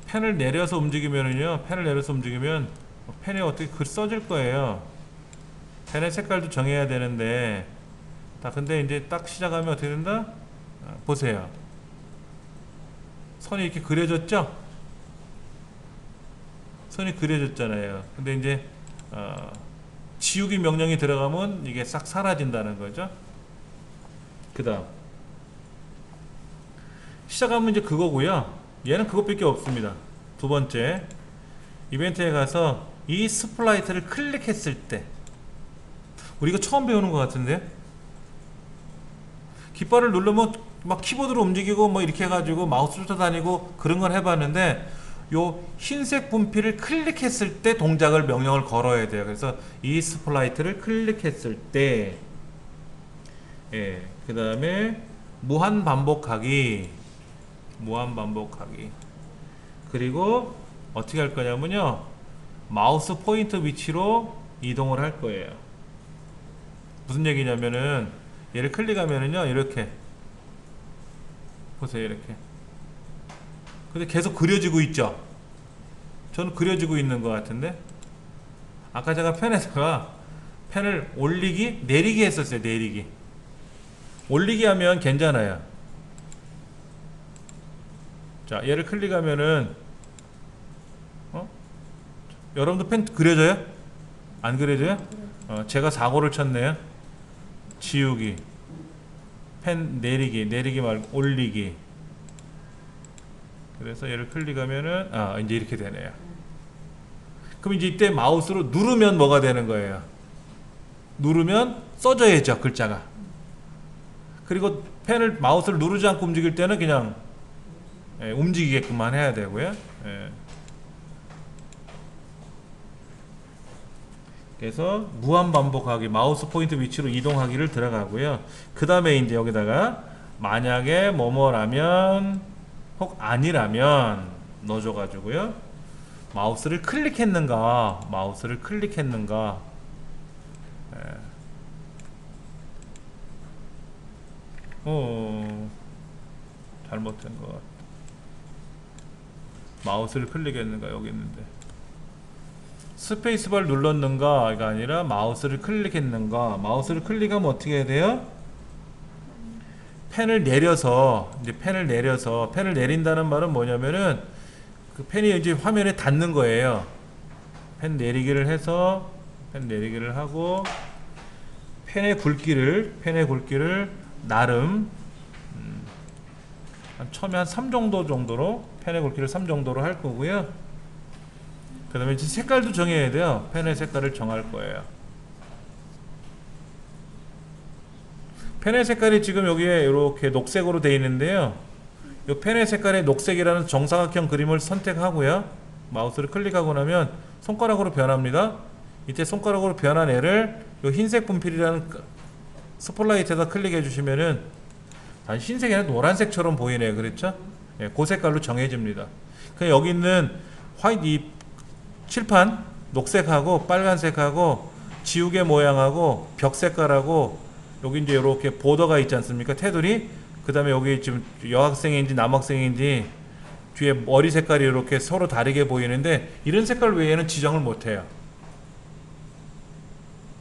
펜을 내려서 움직이면은요. 펜에 어떻게 글 써질 거예요. 펜의 색깔도 정해야 되는데 근데 이제 딱 시작하면 어떻게 된다? 보세요. 선이 이렇게 그려졌죠? 선이 그려졌잖아요. 근데 이제 지우기 명령이 들어가면 이게 싹 사라진다는 거죠. 그 다음 시작하면 이제 그거고요. 얘는 그것밖에 없습니다. 두 번째 이벤트에 가서 이 스플라이트를 클릭했을 때 우리가 처음 배우는 것 같은데 깃발을 누르면 막 키보드로 움직이고 뭐 이렇게 해가지고 마우스 쫓아다니고 그런 걸 해봤는데 요 흰색 분필을 클릭했을 때 동작을 명령을 걸어야 돼요. 그래서 이 스플라이트를 클릭했을 때 그 다음에 무한 반복하기 그리고 어떻게 할 거냐면요 마우스 포인터 위치로 이동을 할 거예요. 무슨 얘기냐면은 얘를 클릭하면은요 이렇게 보세요. 이렇게 근데 계속 그려지고 있죠. 저는 그려지고 있는 것 같은데 아까 제가 펜에다가 펜을 올리기 내리기 했었어요. 내리기 올리기 하면 괜찮아요. 자 얘를 클릭하면은 여러분도 펜 그려져요? 안 그려져요? 제가 사고를 쳤네요. 지우기, 펜 내리기, 내리기 말고 올리기. 그래서 얘를 클릭하면은 이제 이렇게 되네요. 그럼 이제 이때 마우스로 누르면 뭐가 되는 거예요? 누르면 써져야죠, 글자가. 그리고 펜을 마우스를 누르지 않고 움직일 때는 그냥 움직이게끔만 해야 되고요. 그래서 무한 반복하기, 마우스 포인트 위치로 이동하기를 들어가고요. 그 다음에 이제 여기다가 만약에 뭐뭐라면 혹 아니라면 넣어줘가지고요. 마우스를 클릭했는가, 마우스를 클릭했는가. 잘못된 것 같아. 마우스를 클릭했는가, 여기 있는데. 스페이스바를 눌렀는가가 아니라 마우스를 클릭했는가. 마우스를 클릭하면 어떻게 해야 돼요? 펜을 내려서, 이제 펜을 내린다는 말은 뭐냐면은 그 펜이 이제 화면에 닿는 거예요. 펜 내리기를 해서, 펜 내리기를 하고, 펜의 굵기를 나름 처음에 한 3 정도로 펜의 굵기를 3 정도로 할 거고요. 그 다음에 이제 색깔도 정해야 돼요. 펜의 색깔을 정할 거예요. 펜의 색깔이 지금 여기에 이렇게 녹색으로 되어 있는데요. 이 펜의 색깔의 녹색이라는 정사각형 그림을 선택하고요. 마우스를 클릭하고 나면 손가락으로 변합니다. 이때 손가락으로 변한 애를 이 흰색 분필이라는 스포트라이트에다 클릭해 주시면은 흰색이 아니라 노란색처럼 보이네요. 그렇죠? 그 색깔로 정해집니다. 그냥 여기 있는 화이트 이 칠판 녹색하고 빨간색하고 지우개 모양하고 벽 색깔하고 여기 이제 이렇게 보더가 있지 않습니까? 테두리. 그 다음에 여기 지금 여학생인지 남학생인지 뒤에 머리 색깔이 이렇게 서로 다르게 보이는데 이런 색깔 외에는 지정을 못해요.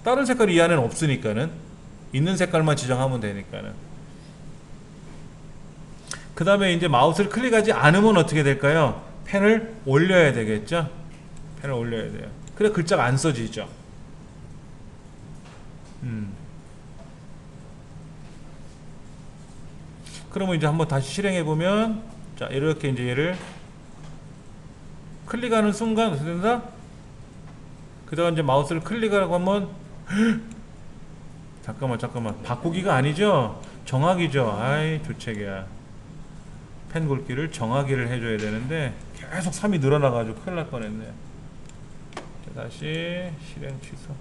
다른 색깔이 이 안에는 없으니까는 있는 색깔만 지정하면 되니까는. 그 다음에 이제 마우스를 클릭하지 않으면 어떻게 될까요? 펜을 올려야 되겠죠? 펜을 올려야 돼요. 그래 글자가 안 써지죠. 그러면 이제 한번 다시 실행해 보면, 자 이렇게 이제 얘를 클릭하는 순간 어떻게 된다? 그다가 이제 마우스를 클릭하고 하면 잠깐만 바꾸기가 아니죠? 정하기죠. 아이 주책이야. 펜 굵기를 정하기를 해줘야 되는데 계속 3이 늘어나가지고 큰일 날 뻔했네. 자, 다시 실행 취소.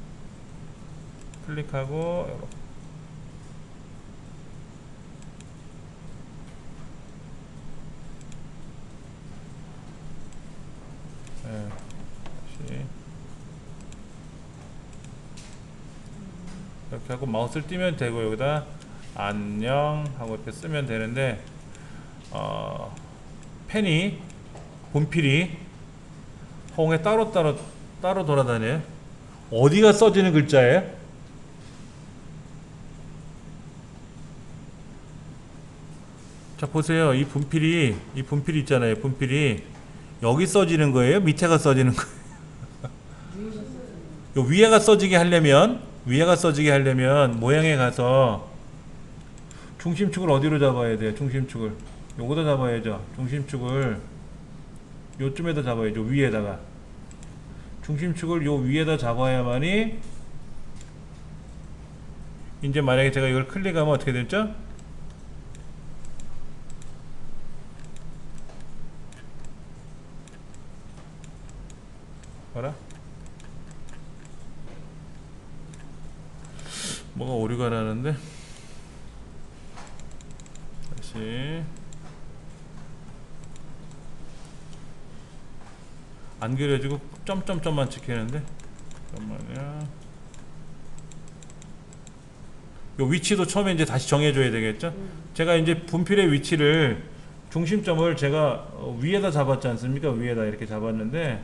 클릭하고 이렇게. 다시 이렇게 하고 마우스를 띄면 되고 여기다 안녕 하고 이렇게 쓰면 되는데 펜이 분필이 홍에 따로 돌아다녀요. 어디가 써지는 글자예요? 자 보세요. 이 분필이 있잖아요. 분필이 여기 써지는 거예요? 밑에가 써지는 거예요? 요 위에가 써지게 하려면 모양에 가서 중심축을 어디로 잡아야 돼요? 중심축을 요거다 잡아야죠. 중심축을 요쯤에다 잡아야죠. 위에다가 중심축을 요 위에다 잡아야만이 이제 만약에 제가 이걸 클릭하면 어떻게 됐죠? 봐라. 뭐가 오류가 나는데 다시 안 그려지고 점점점만 찍히는데 잠깐만요. 요 위치도 처음에 이제 다시 정해줘야 되겠죠. 제가 이제 분필의 위치를 중심점을 제가 위에다 잡았지 않습니까? 위에다 이렇게 잡았는데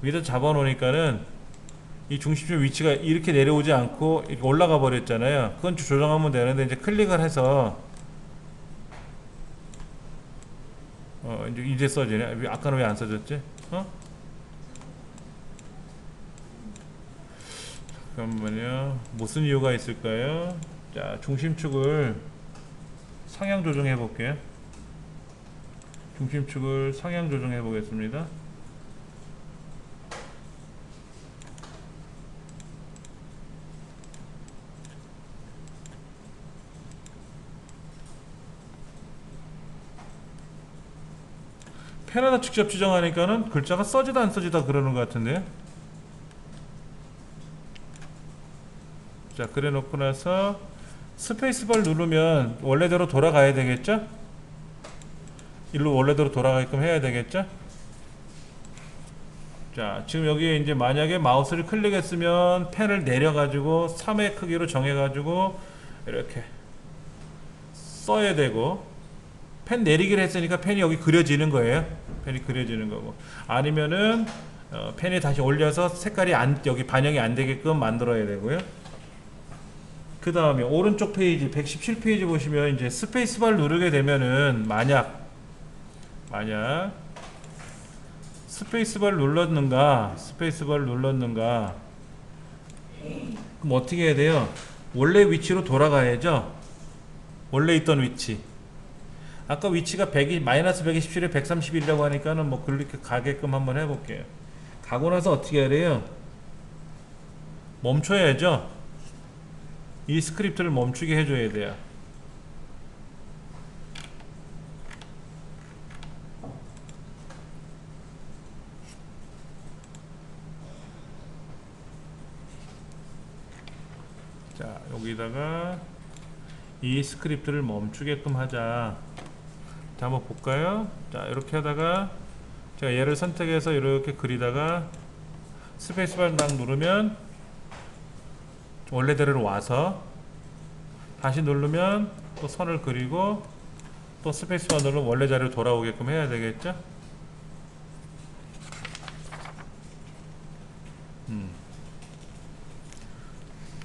위에다 잡아 놓으니까는 이 중심점 위치가 이렇게 내려오지 않고 이렇게 올라가 버렸잖아요. 그건 조정하면 되는데 이제 클릭을 해서 이제 써지네. 아까는 왜 안 써졌지? 잠깐만요. 무슨 이유가 있을까요? 자, 중심축을 상향 조정해 볼게요. 중심축을 상향 조정해 보겠습니다. 펜에다 직접 지정하니까는 글자가 써지다 안 써지다 그러는 것 같은데요. 자, 그래 놓고 나서 스페이스바를 누르면 원래대로 돌아가야 되겠죠? 일로 원래대로 돌아가게끔 해야 되겠죠? 자, 지금 여기에 이제 만약에 마우스를 클릭했으면 펜을 내려가지고 3의 크기로 정해가지고 이렇게 써야 되고, 펜 내리기를 했으니까 펜이 여기 그려지는 거예요. 펜이 그려지는 거고, 아니면은 펜이 다시 올려서 색깔이 여기 반영이 안 되게끔 만들어야 되고요. 그 다음에 오른쪽 페이지 117페이지 보시면 이제 스페이스바를 누르게 되면은 만약 스페이스바를 눌렀는가 그럼 어떻게 해야 돼요? 원래 위치로 돌아가야죠. 원래 있던 위치. 아까 위치가 마이너스 127에 131이라고 하니까는 뭐 그렇게 가게끔 한번 해볼게요. 가고 나서 어떻게 해야 돼요? 멈춰야죠. 이 스크립트를 멈추게 해줘야 돼요. 자, 여기다가 이 스크립트를 멈추게끔 하자. 자, 한번 볼까요? 자, 이렇게 하다가 제가 얘를 선택해서 이렇게 그리다가 스페이스바를 딱 누르면 원래대로 와서 다시 누르면 또 선을 그리고 또 스페이스바 누르면 원래 자리로 돌아오게끔 해야 되겠죠?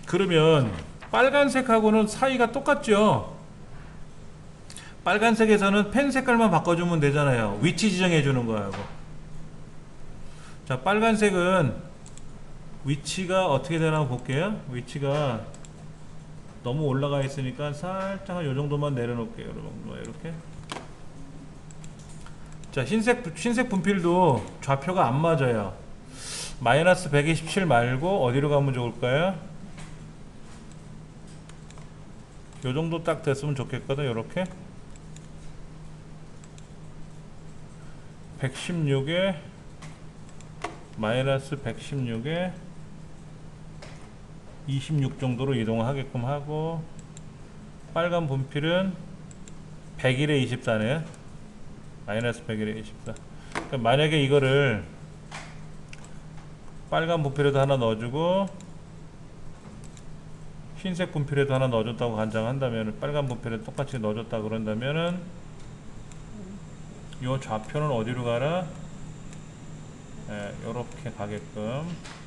그러면 빨간색하고는 사이가 똑같죠? 빨간색에서는 펜 색깔만 바꿔주면 되잖아요. 위치 지정해 주는 거하고. 자, 빨간색은 위치가 어떻게 되나 볼게요. 위치가 너무 올라가 있으니까 살짝 한 요 정도만 내려놓을게요. 이렇게. 자, 흰색 분필도 좌표가 안 맞아요. 마이너스 127 말고 어디로 가면 좋을까요? 요 정도 딱 됐으면 좋겠거든. 요렇게 116에 마이너스 116에 26 정도로 이동을 하게끔 하고, 빨간 분필은 101에 24네요. 마이너스 101에 24. 그러니까 만약에 이거를 빨간 분필에도 하나 넣어주고 흰색 분필에도 하나 넣어줬다고 간장한다면, 빨간 분필에 똑같이 넣어줬다 그런다면은 요 좌표는 어디로 가라? 요렇게 가게끔.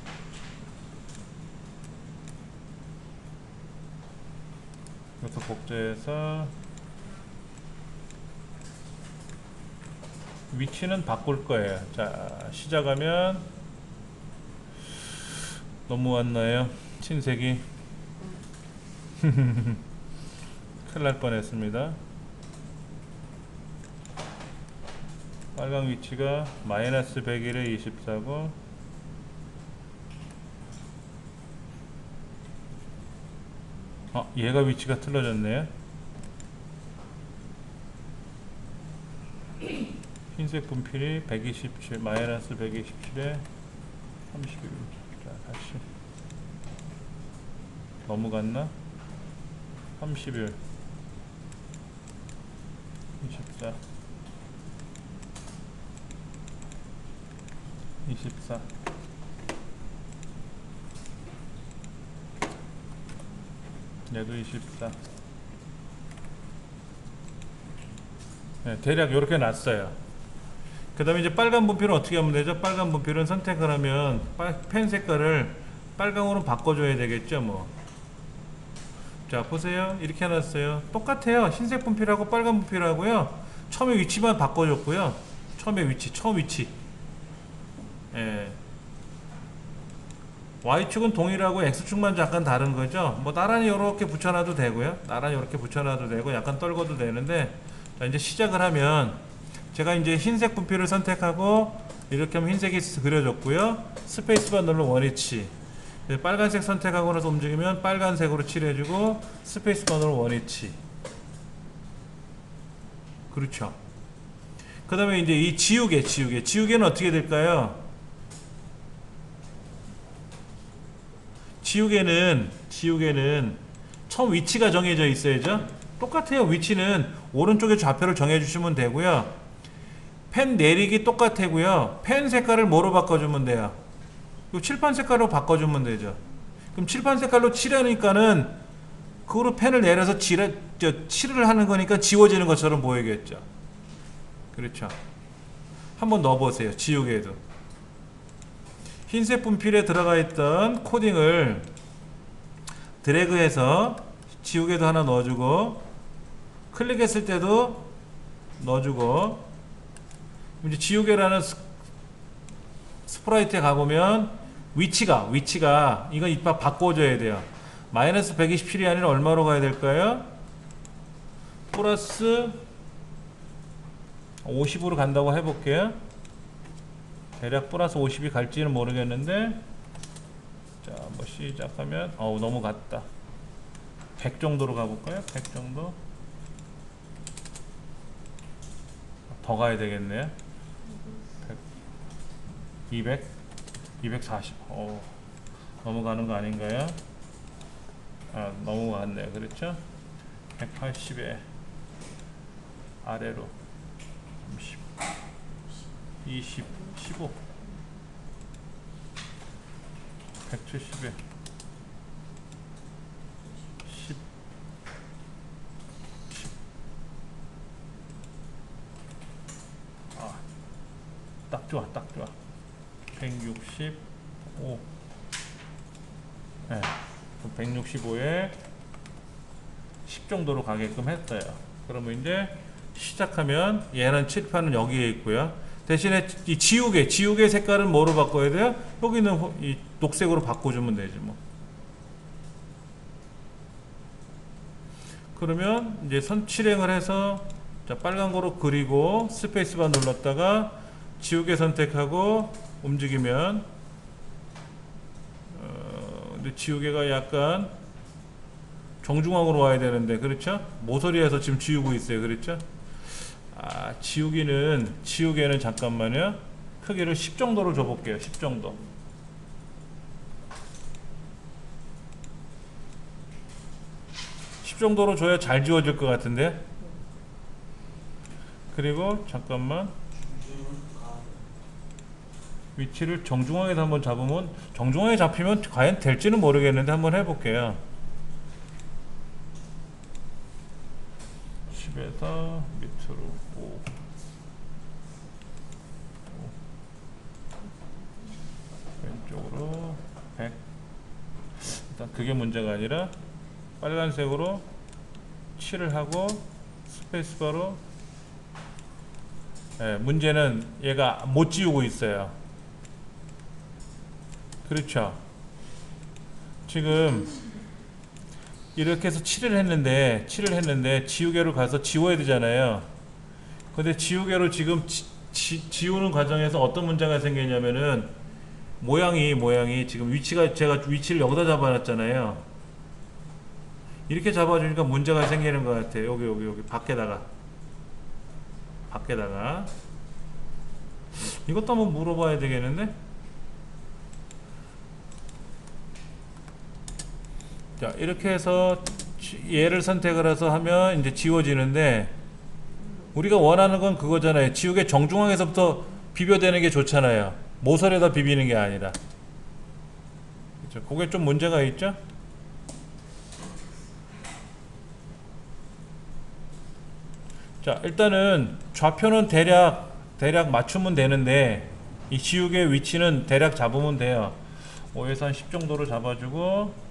이것도 복제해서 위치는 바꿀 거예요. 자, 시작하면 너무 왔나요? 흰색이 큰일 날 뻔했습니다. 빨간 위치가 마이너스 101에 24고, 얘가 위치가 틀어졌네요. 흰색 분필이 127 마이너스 127에 31. 자, 다시 넘어갔나? 31 24 24. 얘도 24. 네, 대략 이렇게 놨어요. 그 다음에 이제 빨간 분필은 어떻게 하면 되죠? 빨간 분필은 선택을 하면 펜 색깔을 빨강으로 바꿔줘야 되겠죠, 뭐. 자, 보세요. 이렇게 해놨어요. 똑같아요. 흰색 분필하고 빨간 분필하고요. 처음에 위치만 바꿔줬고요. 처음 위치. 예. Y축은 동일하고 X축만 잠깐 다른 거죠. 뭐 나란히 이렇게 붙여놔도 되고요. 나란히 이렇게 붙여놔도 되고 약간 떨궈도 되는데, 자 이제 시작을 하면 제가 이제 흰색 분필을 선택하고 이렇게 하면 흰색이 그려졌고요. 스페이스바 눌러 원위치. 빨간색 선택하고 나서 움직이면 빨간색으로 칠해주고 스페이스바 눌러 원위치. 그렇죠. 그 다음에 이제 이 지우개는 어떻게 될까요? 지우개는 처음 위치가 정해져 있어야죠. 똑같아요. 위치는 오른쪽에 좌표를 정해 주시면 되고요. 펜 내리기 똑같고요. 펜 색깔을 뭐로 바꿔주면 돼요? 이 칠판 색깔로 바꿔주면 되죠. 그럼 칠판 색깔로 칠하니까는 그거로 펜을 내려서 칠을 하는 거니까 지워지는 것처럼 보이겠죠. 그렇죠. 한번 넣어보세요. 지우개도. 흰색 분필에 들어가 있던 코딩을 드래그해서 지우개도 하나 넣어주고, 클릭했을 때도 넣어주고, 이제 지우개라는 스프라이트에 가보면 위치가 이거 이빨 바꿔줘야 돼요. 마이너스 127이 아니라 얼마로 가야 될까요? 플러스 50으로 간다고 해볼게요. 대략 플러스 50이 갈지는 모르겠는데, 자 뭐 시작하면 너무 갔다. 100 정도로 가볼까요? 100 정도 더 가야 되겠네요. 200 240 넘어가는 거 아닌가요? 넘어갔네요. 그렇죠? 180에 아래로 30 20 15 170에 10 딱 좋아 165 네, 165에 10 정도로 가게끔 했어요. 그러면 이제 시작하면 얘는 칠판은 여기에 있고요. 대신에 이 지우개 색깔은 뭐로 바꿔야 돼요? 여기는 이 녹색으로 바꿔주면 되지 뭐. 그러면 이제 선칠행을 해서 자 빨간 거로 그리고 스페이스바 눌렀다가 지우개 선택하고 움직이면 근데 지우개가 약간 정중앙으로 와야 되는데 그렇죠? 모서리에서 지금 지우고 있어요. 그렇죠? 지우개는 잠깐만요. 크기를 10 정도로 줘볼게요. 10 정도. 10 정도로 줘야 잘 지워질 것 같은데. 그리고 잠깐만. 위치를 정중앙에서 한번 잡으면 정중앙에 잡히면 과연 될지는 모르겠는데 한번 해볼게요. 10에서 밑으로 5 왼쪽으로 100. 일단 그게 문제가 아니라 빨간색으로 칠을 하고 스페이스바로 문제는 얘가 못 지우고 있어요. 그렇죠. 지금 이렇게 해서 칠을 했는데 지우개로 가서 지워야 되잖아요. 근데 지우개로 지금 지우는 과정에서 어떤 문제가 생기냐면은 모양이 지금 제가 위치를 여기다 잡아놨잖아요. 이렇게 잡아주니까 문제가 생기는 것 같아요. 여기 밖에다가 이것도 한번 물어봐야 되겠는데. 자 이렇게 해서 얘를 선택을 해서 하면 이제 지워지는데 우리가 원하는 건 그거잖아요. 지우개 정중앙에서부터 비벼대는 게 좋잖아요. 모서리에다 비비는 게 아니라. 그렇죠? 그게 좀 문제가 있죠? 자 일단은 좌표는 대략 맞추면 되는데 이 지우개 위치는 대략 잡으면 돼요. 5에서 한 10 정도로 잡아주고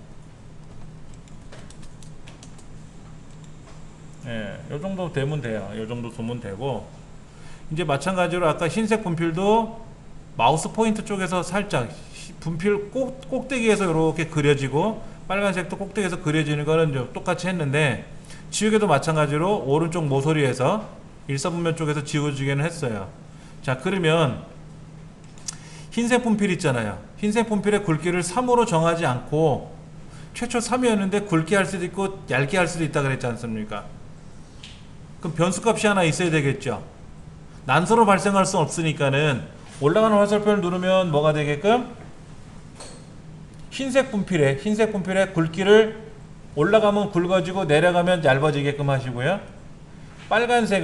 요 정도 되면 돼요. 요 정도 두면 되고 이제 마찬가지로 아까 흰색 분필도 마우스 포인트 쪽에서 살짝 분필 꼭대기에서 이렇게 그려지고 빨간색도 꼭대기에서 그려지는 거는 좀 똑같이 했는데 지우개도 마찬가지로 오른쪽 모서리에서 일사분면 쪽에서 지워지기는 했어요. 자, 그러면 흰색 분필 있잖아요. 흰색 분필의 굵기를 3으로 정하지 않고 최초 3이었는데 굵게 할 수도 있고 얇게 할 수도 있다 그랬지 않습니까? 그럼 변수값이 하나 있어야 되겠죠. 난서로 발생할 수 없으니까는 올라가는 화살표를 누르면 뭐가 되게끔 흰색 분필의 굵기를 올라가면 굵어지고 내려가면 얇아지게끔 하시고요. 빨간색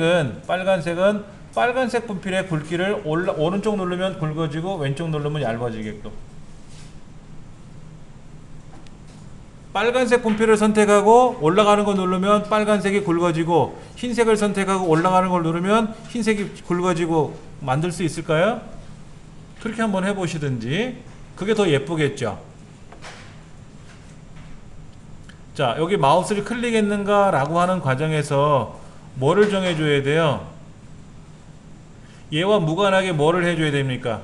분필의 굵기를 오른쪽 누르면 굵어지고 왼쪽 누르면 얇아지게끔. 빨간색 분필을 선택하고 올라가는 거 누르면 빨간색이 굵어지고 흰색을 선택하고 올라가는 걸 누르면 흰색이 굵어지고 만들 수 있을까요? 그렇게 한번 해보시든지. 그게 더 예쁘겠죠. 자, 여기 마우스를 클릭했는가 라고 하는 과정에서 뭐를 정해줘야 돼요? 얘와 무관하게 뭐를 해줘야 됩니까?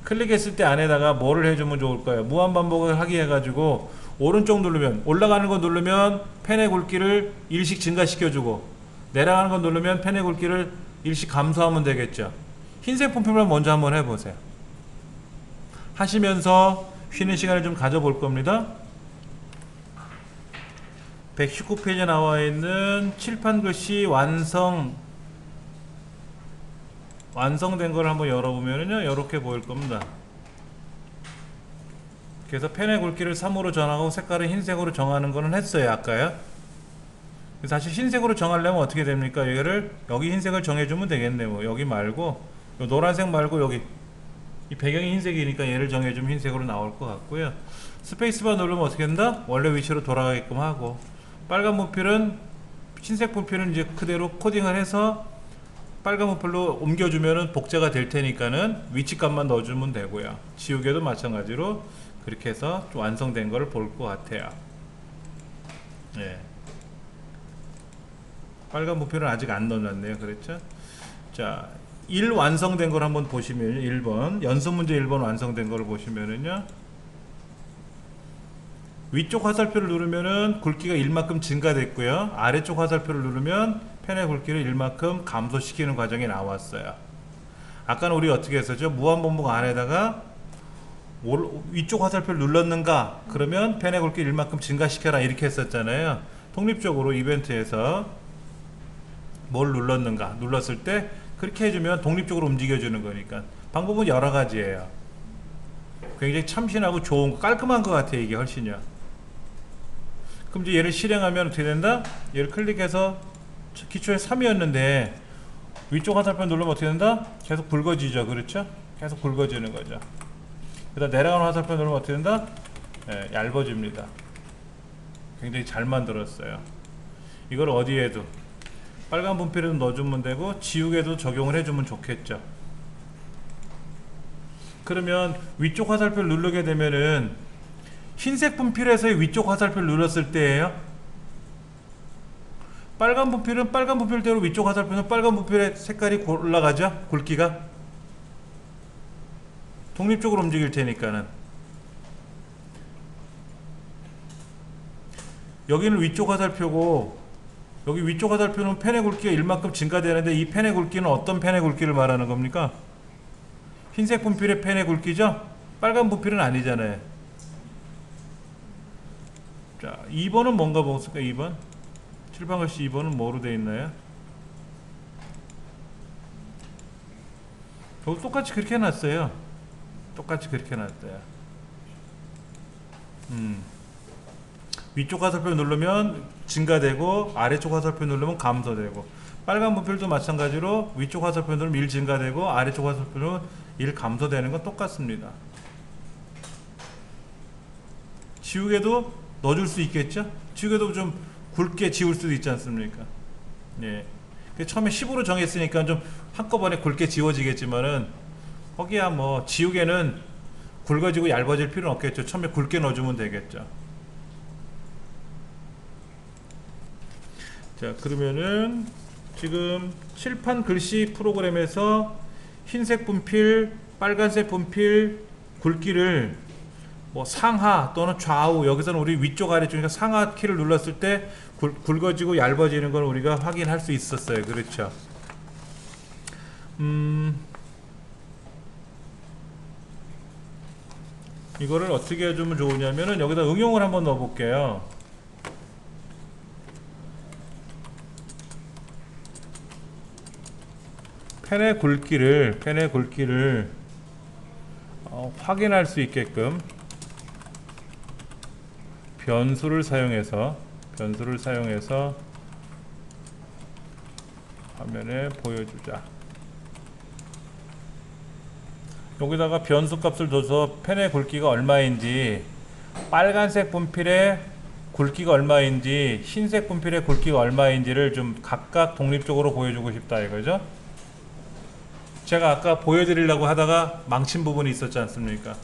클릭했을 때 안에다가 뭐를 해주면 좋을까요? 무한반복을 하게 해가지고 오른쪽 누르면 올라가는 거 누르면 펜의 굵기를 일씩 증가시켜주고 내려가는 거 누르면 펜의 굵기를 일씩 감소하면 되겠죠. 흰색 분필만 먼저 한번 해보세요. 하시면서 쉬는 시간을 좀 가져볼 겁니다. 119페이지에 나와 있는 칠판 글씨 완성된 걸 한번 열어보면요, 이렇게 보일 겁니다. 그래서 펜의 굵기를 3으로 정하고 색깔을 흰색으로 정하는 거는 했어요, 아까요. 사실 흰색으로 정하려면 어떻게 됩니까? 여기 흰색을 정해주면 되겠네요. 뭐 여기 말고, 요 노란색 말고 여기 이 배경이 흰색이니까 얘를 정해주면 흰색으로 나올 것 같고요. 스페이스바 누르면 어떻게 된다? 원래 위치로 돌아가게끔 하고, 빨간 분필은 흰색 분필은 이제 그대로 코딩을 해서 빨간 분필로 옮겨주면은 복제가 될 테니까는 위치값만 넣어주면 되고요. 지우개도 마찬가지로 그렇게 해서 좀 완성된 거를 볼 것 같아요. 예. 빨간 분필은 아직 안 넣어놨네요. 그렇죠? 자, 1 완성된 걸 한번 보시면 1번 연습 문제 1번 완성된 걸 보시면은요, 위쪽 화살표를 누르면은 굵기가 1만큼 증가됐고요. 아래쪽 화살표를 누르면 펜의 굵기를 1만큼 감소시키는 과정이 나왔어요. 아까는 우리 어떻게 했었죠? 무한반복 안에다가 위쪽 화살표를 눌렀는가? 그러면 펜의 굵기 1만큼 증가시켜라 이렇게 했었잖아요. 독립적으로 이벤트에서 뭘 눌렀는가? 눌렀을 때 그렇게 해주면 독립적으로 움직여주는 거니까. 방법은 여러 가지예요. 굉장히 참신하고 좋은 거, 깔끔한 것 같아요. 이게 훨씬요. 그럼 이제 얘를 실행하면 어떻게 된다? 얘를 클릭해서 기초에 3이었는데 위쪽 화살표 누르면 어떻게 된다? 계속 굵어지죠. 그렇죠? 계속 굵어지는 거죠. 그 다음 내려가는 화살표 누르면 어떻게 된다? 네, 얇아집니다. 굉장히 잘 만들었어요. 이걸 어디에도 빨간 분필에도 넣어주면 되고 지우개도 적용을 해주면 좋겠죠. 그러면 위쪽 화살표를 누르게 되면은 흰색 분필에서의 위쪽 화살표를 눌렀을 때예요. 빨간 분필은 빨간 분필대로 위쪽 화살표는 빨간 분필의 색깔이 올라가죠. 굵기가 독립적으로 움직일 테니까는. 여기는 위쪽 화살표고 여기 위쪽 화살표는 펜의 굵기가 1만큼 증가되는데 이 펜의 굵기는 어떤 펜의 굵기를 말하는 겁니까? 흰색 분필의 펜의 굵기죠? 빨간 분필은 아니잖아요. 자, 2번은 뭔가 보겠습니까? 2번 칠판글씨 2번은 뭐로 되어 있나요? 저거 똑같이 그렇게 해놨어요. 똑같이 그렇게 해놨어요. 위쪽 화살표 누르면 증가되고 아래쪽 화살표 누르면 감소되고, 빨간 분필도 마찬가지로 위쪽 화살표 누르면 1 증가되고 아래쪽 화살표 누르면 1 감소되는 건 똑같습니다. 지우개도 넣어줄 수 있겠죠? 지우개도 좀 굵게 지울 수도 있지 않습니까? 예. 처음에 10으로 정했으니까 좀 한꺼번에 굵게 지워지겠지만은 거기야 뭐 지우개는 굵어지고 얇아질 필요는 없겠죠. 처음에 굵게 넣어주면 되겠죠. 자, 그러면은 지금 칠판 글씨 프로그램에서 흰색 분필, 빨간색 분필, 굵기를 뭐 상하 또는 좌우, 여기서는 우리 위쪽 아래쪽이니까 상하 키를 눌렀을 때 굵어지고 얇아지는 걸 우리가 확인할 수 있었어요. 그렇죠? 이거를 어떻게 해주면 좋으냐면은 여기다 응용을 한번 넣어 볼게요. 펜의 굵기를 확인할 수 있게끔 변수를 사용해서 화면에 보여주자. 여기다가 변수 값을 줘서 펜의 굵기가 얼마인지, 빨간색 분필의 굵기가 얼마인지, 흰색 분필의 굵기가 얼마인지를 좀 각각 독립적으로 보여주고 싶다 이거죠. 제가 아까 보여드리려고 하다가 망친 부분이 있었지 않습니까?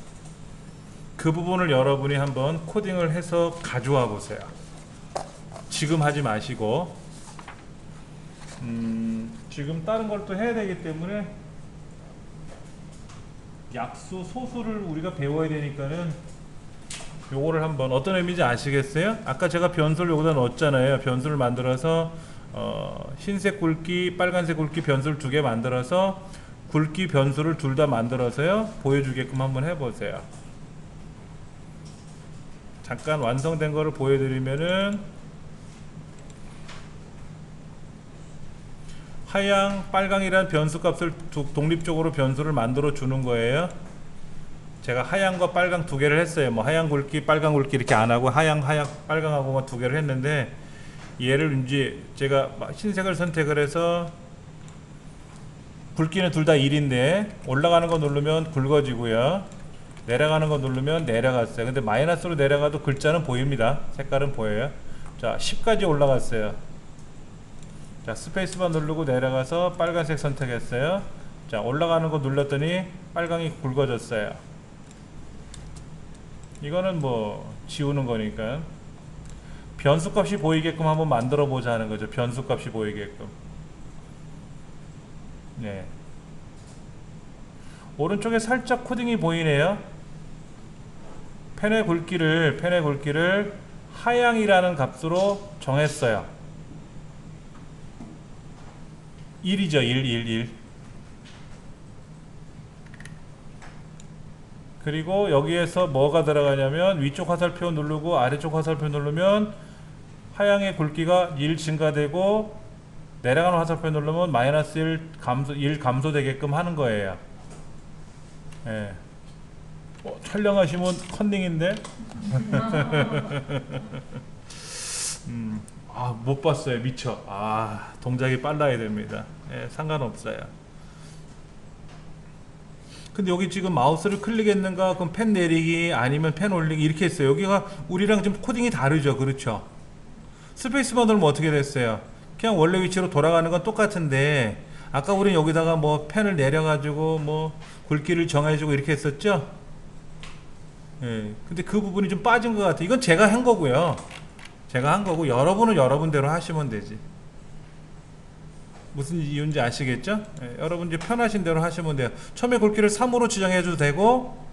그 부분을 여러분이 한번 코딩을 해서 가져와 보세요. 지금 하지 마시고, 지금 다른 걸 또 해야 되기 때문에 약수, 소수를 우리가 배워야 되니까는 요거를 한번, 어떤 의미인지 아시겠어요? 아까 제가 변수를 여기다 넣었잖아요. 변수를 만들어서 흰색 굵기, 빨간색 굵기 변수를 2개 만들어서 굵기 변수를 둘 다 만들어서요 보여주게끔 한번 해보세요. 잠깐 완성된 거를 보여드리면은 하양, 빨강이란 변수 값을 독립적으로 변수를 만들어 주는 거예요. 제가 하양과 빨강 2개를 했어요. 뭐 하양 굵기, 빨강 굵기 이렇게 안 하고 하양, 빨강하고만 2개를 했는데, 얘를 이제 제가 흰색을 선택을 해서 굵기는 둘 다 1인데 올라가는 거 누르면 굵어지고요, 내려가는 거 누르면 내려갔어요. 근데 마이너스로 내려가도 글자는 보입니다. 색깔은 보여요. 자, 10까지 올라갔어요. 자, 스페이스바 누르고 내려가서 빨간색 선택했어요. 자, 올라가는 거 눌렀더니 빨강이 굵어졌어요. 이거는 뭐 지우는 거니까 변수 값이 보이게끔 한번 만들어 보자 하는 거죠. 변수 값이 보이게끔. 네. 오른쪽에 살짝 코딩이 보이네요. 펜의 굵기를 하향이라는 값으로 정했어요. 1이죠. 1. 그리고 여기에서 뭐가 들어가냐면 위쪽 화살표 누르고 아래쪽 화살표 누르면 하향의 굵기가 1 증가되고 내려가는 화살표 누르면 마이너스 1 감소되게끔 하는 거예요. 예. 촬영하시면 컨닝인데 못 봤어요. 미쳐. 동작이 빨라야 됩니다. 예, 상관없어요. 근데 여기 지금 마우스를 클릭했는가, 그럼 펜 내리기 아니면 펜 올리기 이렇게 했어요. 여기가 우리랑 좀 코딩이 다르죠. 그렇죠? 스페이스바 누르면 어떻게 됐어요? 그냥 원래 위치로 돌아가는 건 똑같은데, 아까 우린 여기다가 뭐 펜을 내려가지고 뭐 굵기를 정해주고 이렇게 했었죠? 예. 근데 그 부분이 좀 빠진 것 같아요. 이건 제가 한 거고요. 여러분은 여러분대로 하시면 되지. 무슨 이유인지 아시겠죠? 예, 여러분 이제 편하신 대로 하시면 돼요. 처음에 굵기를 3으로 지정해도 되고,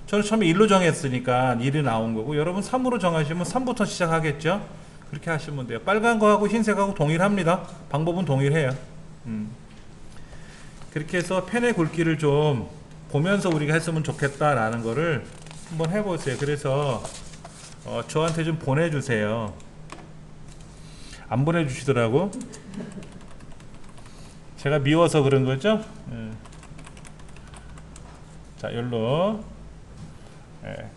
저는 처음에 1로 정했으니까 1이 나온 거고, 여러분 3으로 정하시면 3부터 시작하겠죠? 그렇게 하시면 돼요. 빨간 거하고 흰색하고 동일합니다. 방법은 동일해요. 그렇게 해서 펜의 굵기를 좀 보면서 우리가 했으면 좋겠다라는 거를 한번 해보세요. 그래서 저한테 좀 보내주세요. 안 보내주시더라고. 제가 미워서 그런 거죠. 자, 여기로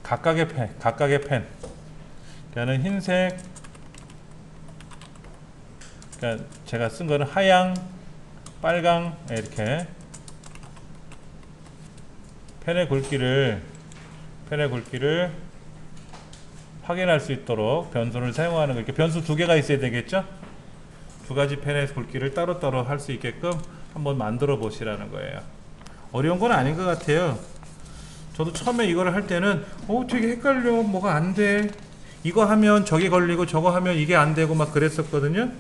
각각의 펜. 그러니까는 흰색, 그러니까 제가 쓴 거는 하양, 빨강, 이렇게 펜의 굵기를 확인할 수 있도록 변수를 사용하는 거. 이렇게 변수 2개가 있어야 되겠죠? 2가지 펜의 굵기를 따로따로 할 수 있게끔 한번 만들어 보시라는 거예요. 어려운 건 아닌 것 같아요. 저도 처음에 이거를 할 때는 되게 헷갈려. 뭐가 안 돼. 이거 하면 저게 걸리고 저거 하면 이게 안 되고 막 그랬었거든요.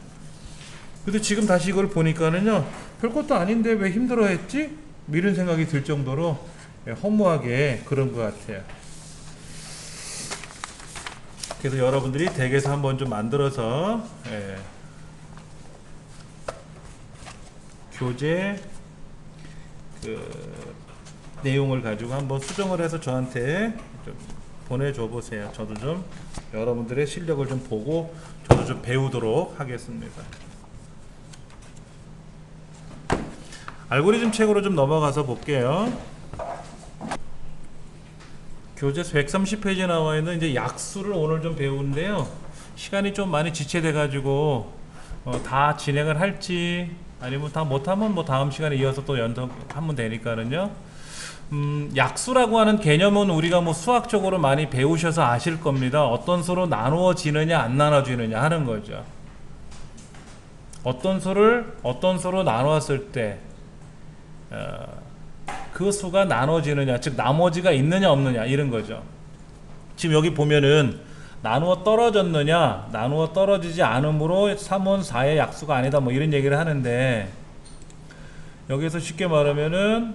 근데 지금 다시 이걸 보니까는요, 별것도 아닌데 왜 힘들어 했지? 이런 생각이 들 정도로 허무하게 그런 것 같아요. 그래서 여러분들이 댁에서 한번 좀 만들어서 교재 그 내용을 가지고 한번 수정을 해서 저한테 좀 보내줘 보세요. 저도 좀 여러분들의 실력을 좀 보고 저도 좀 배우도록 하겠습니다. 알고리즘 책으로 좀 넘어가서 볼게요. 교재 130페이지에 나와 있는 이제 약수를 오늘 좀 배우는데요. 시간이 좀 많이 지체돼 가지고 다 진행을 할지 아니면 다 못하면 뭐 다음 시간에 이어서 또 연습하면 되니까는요. 약수라고 하는 개념은 우리가 뭐 수학적으로 많이 배우셔서 아실 겁니다. 어떤 수로 나누어지느냐 안 나눠지느냐 하는 거죠. 어떤 수를 어떤 수로 나누었을 때 그 수가 나눠지느냐, 즉 나머지가 있느냐 없느냐 이런 거죠. 지금 여기 보면은 나누어 떨어졌느냐, 나누어 떨어지지 않으므로 3원 4의 약수가 아니다 뭐 이런 얘기를 하는데, 여기서 쉽게 말하면은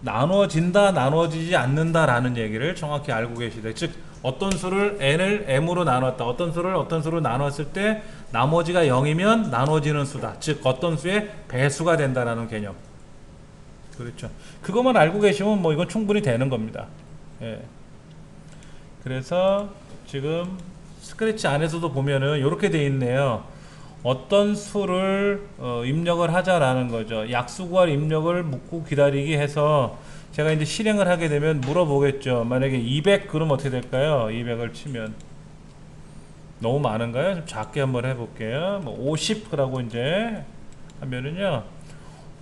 나누어진다, 나누어지지 않는다라는 얘기를 정확히 알고 계시다. 즉 어떤 수를 n을 m으로 나눴다, 어떤 수를 어떤 수로 나눴을 때 나머지가 0이면 나눠지는 수다. 즉 어떤 수의 배수가 된다라는 개념. 그렇죠. 그것만 알고 계시면 뭐 이건 충분히 되는 겁니다. 예. 그래서 지금 스크래치 안에서도 보면은 이렇게 돼 있네요. 어떤 수를 입력을 하자라는 거죠. 약수 구할 입력을 묻고 기다리기 해서 제가 이제 실행을 하게 되면 물어보겠죠. 만약에 200 그러면 어떻게 될까요? 200을 치면 너무 많은가요? 좀 작게 한번 해볼게요. 뭐 50라고 이제 하면은요,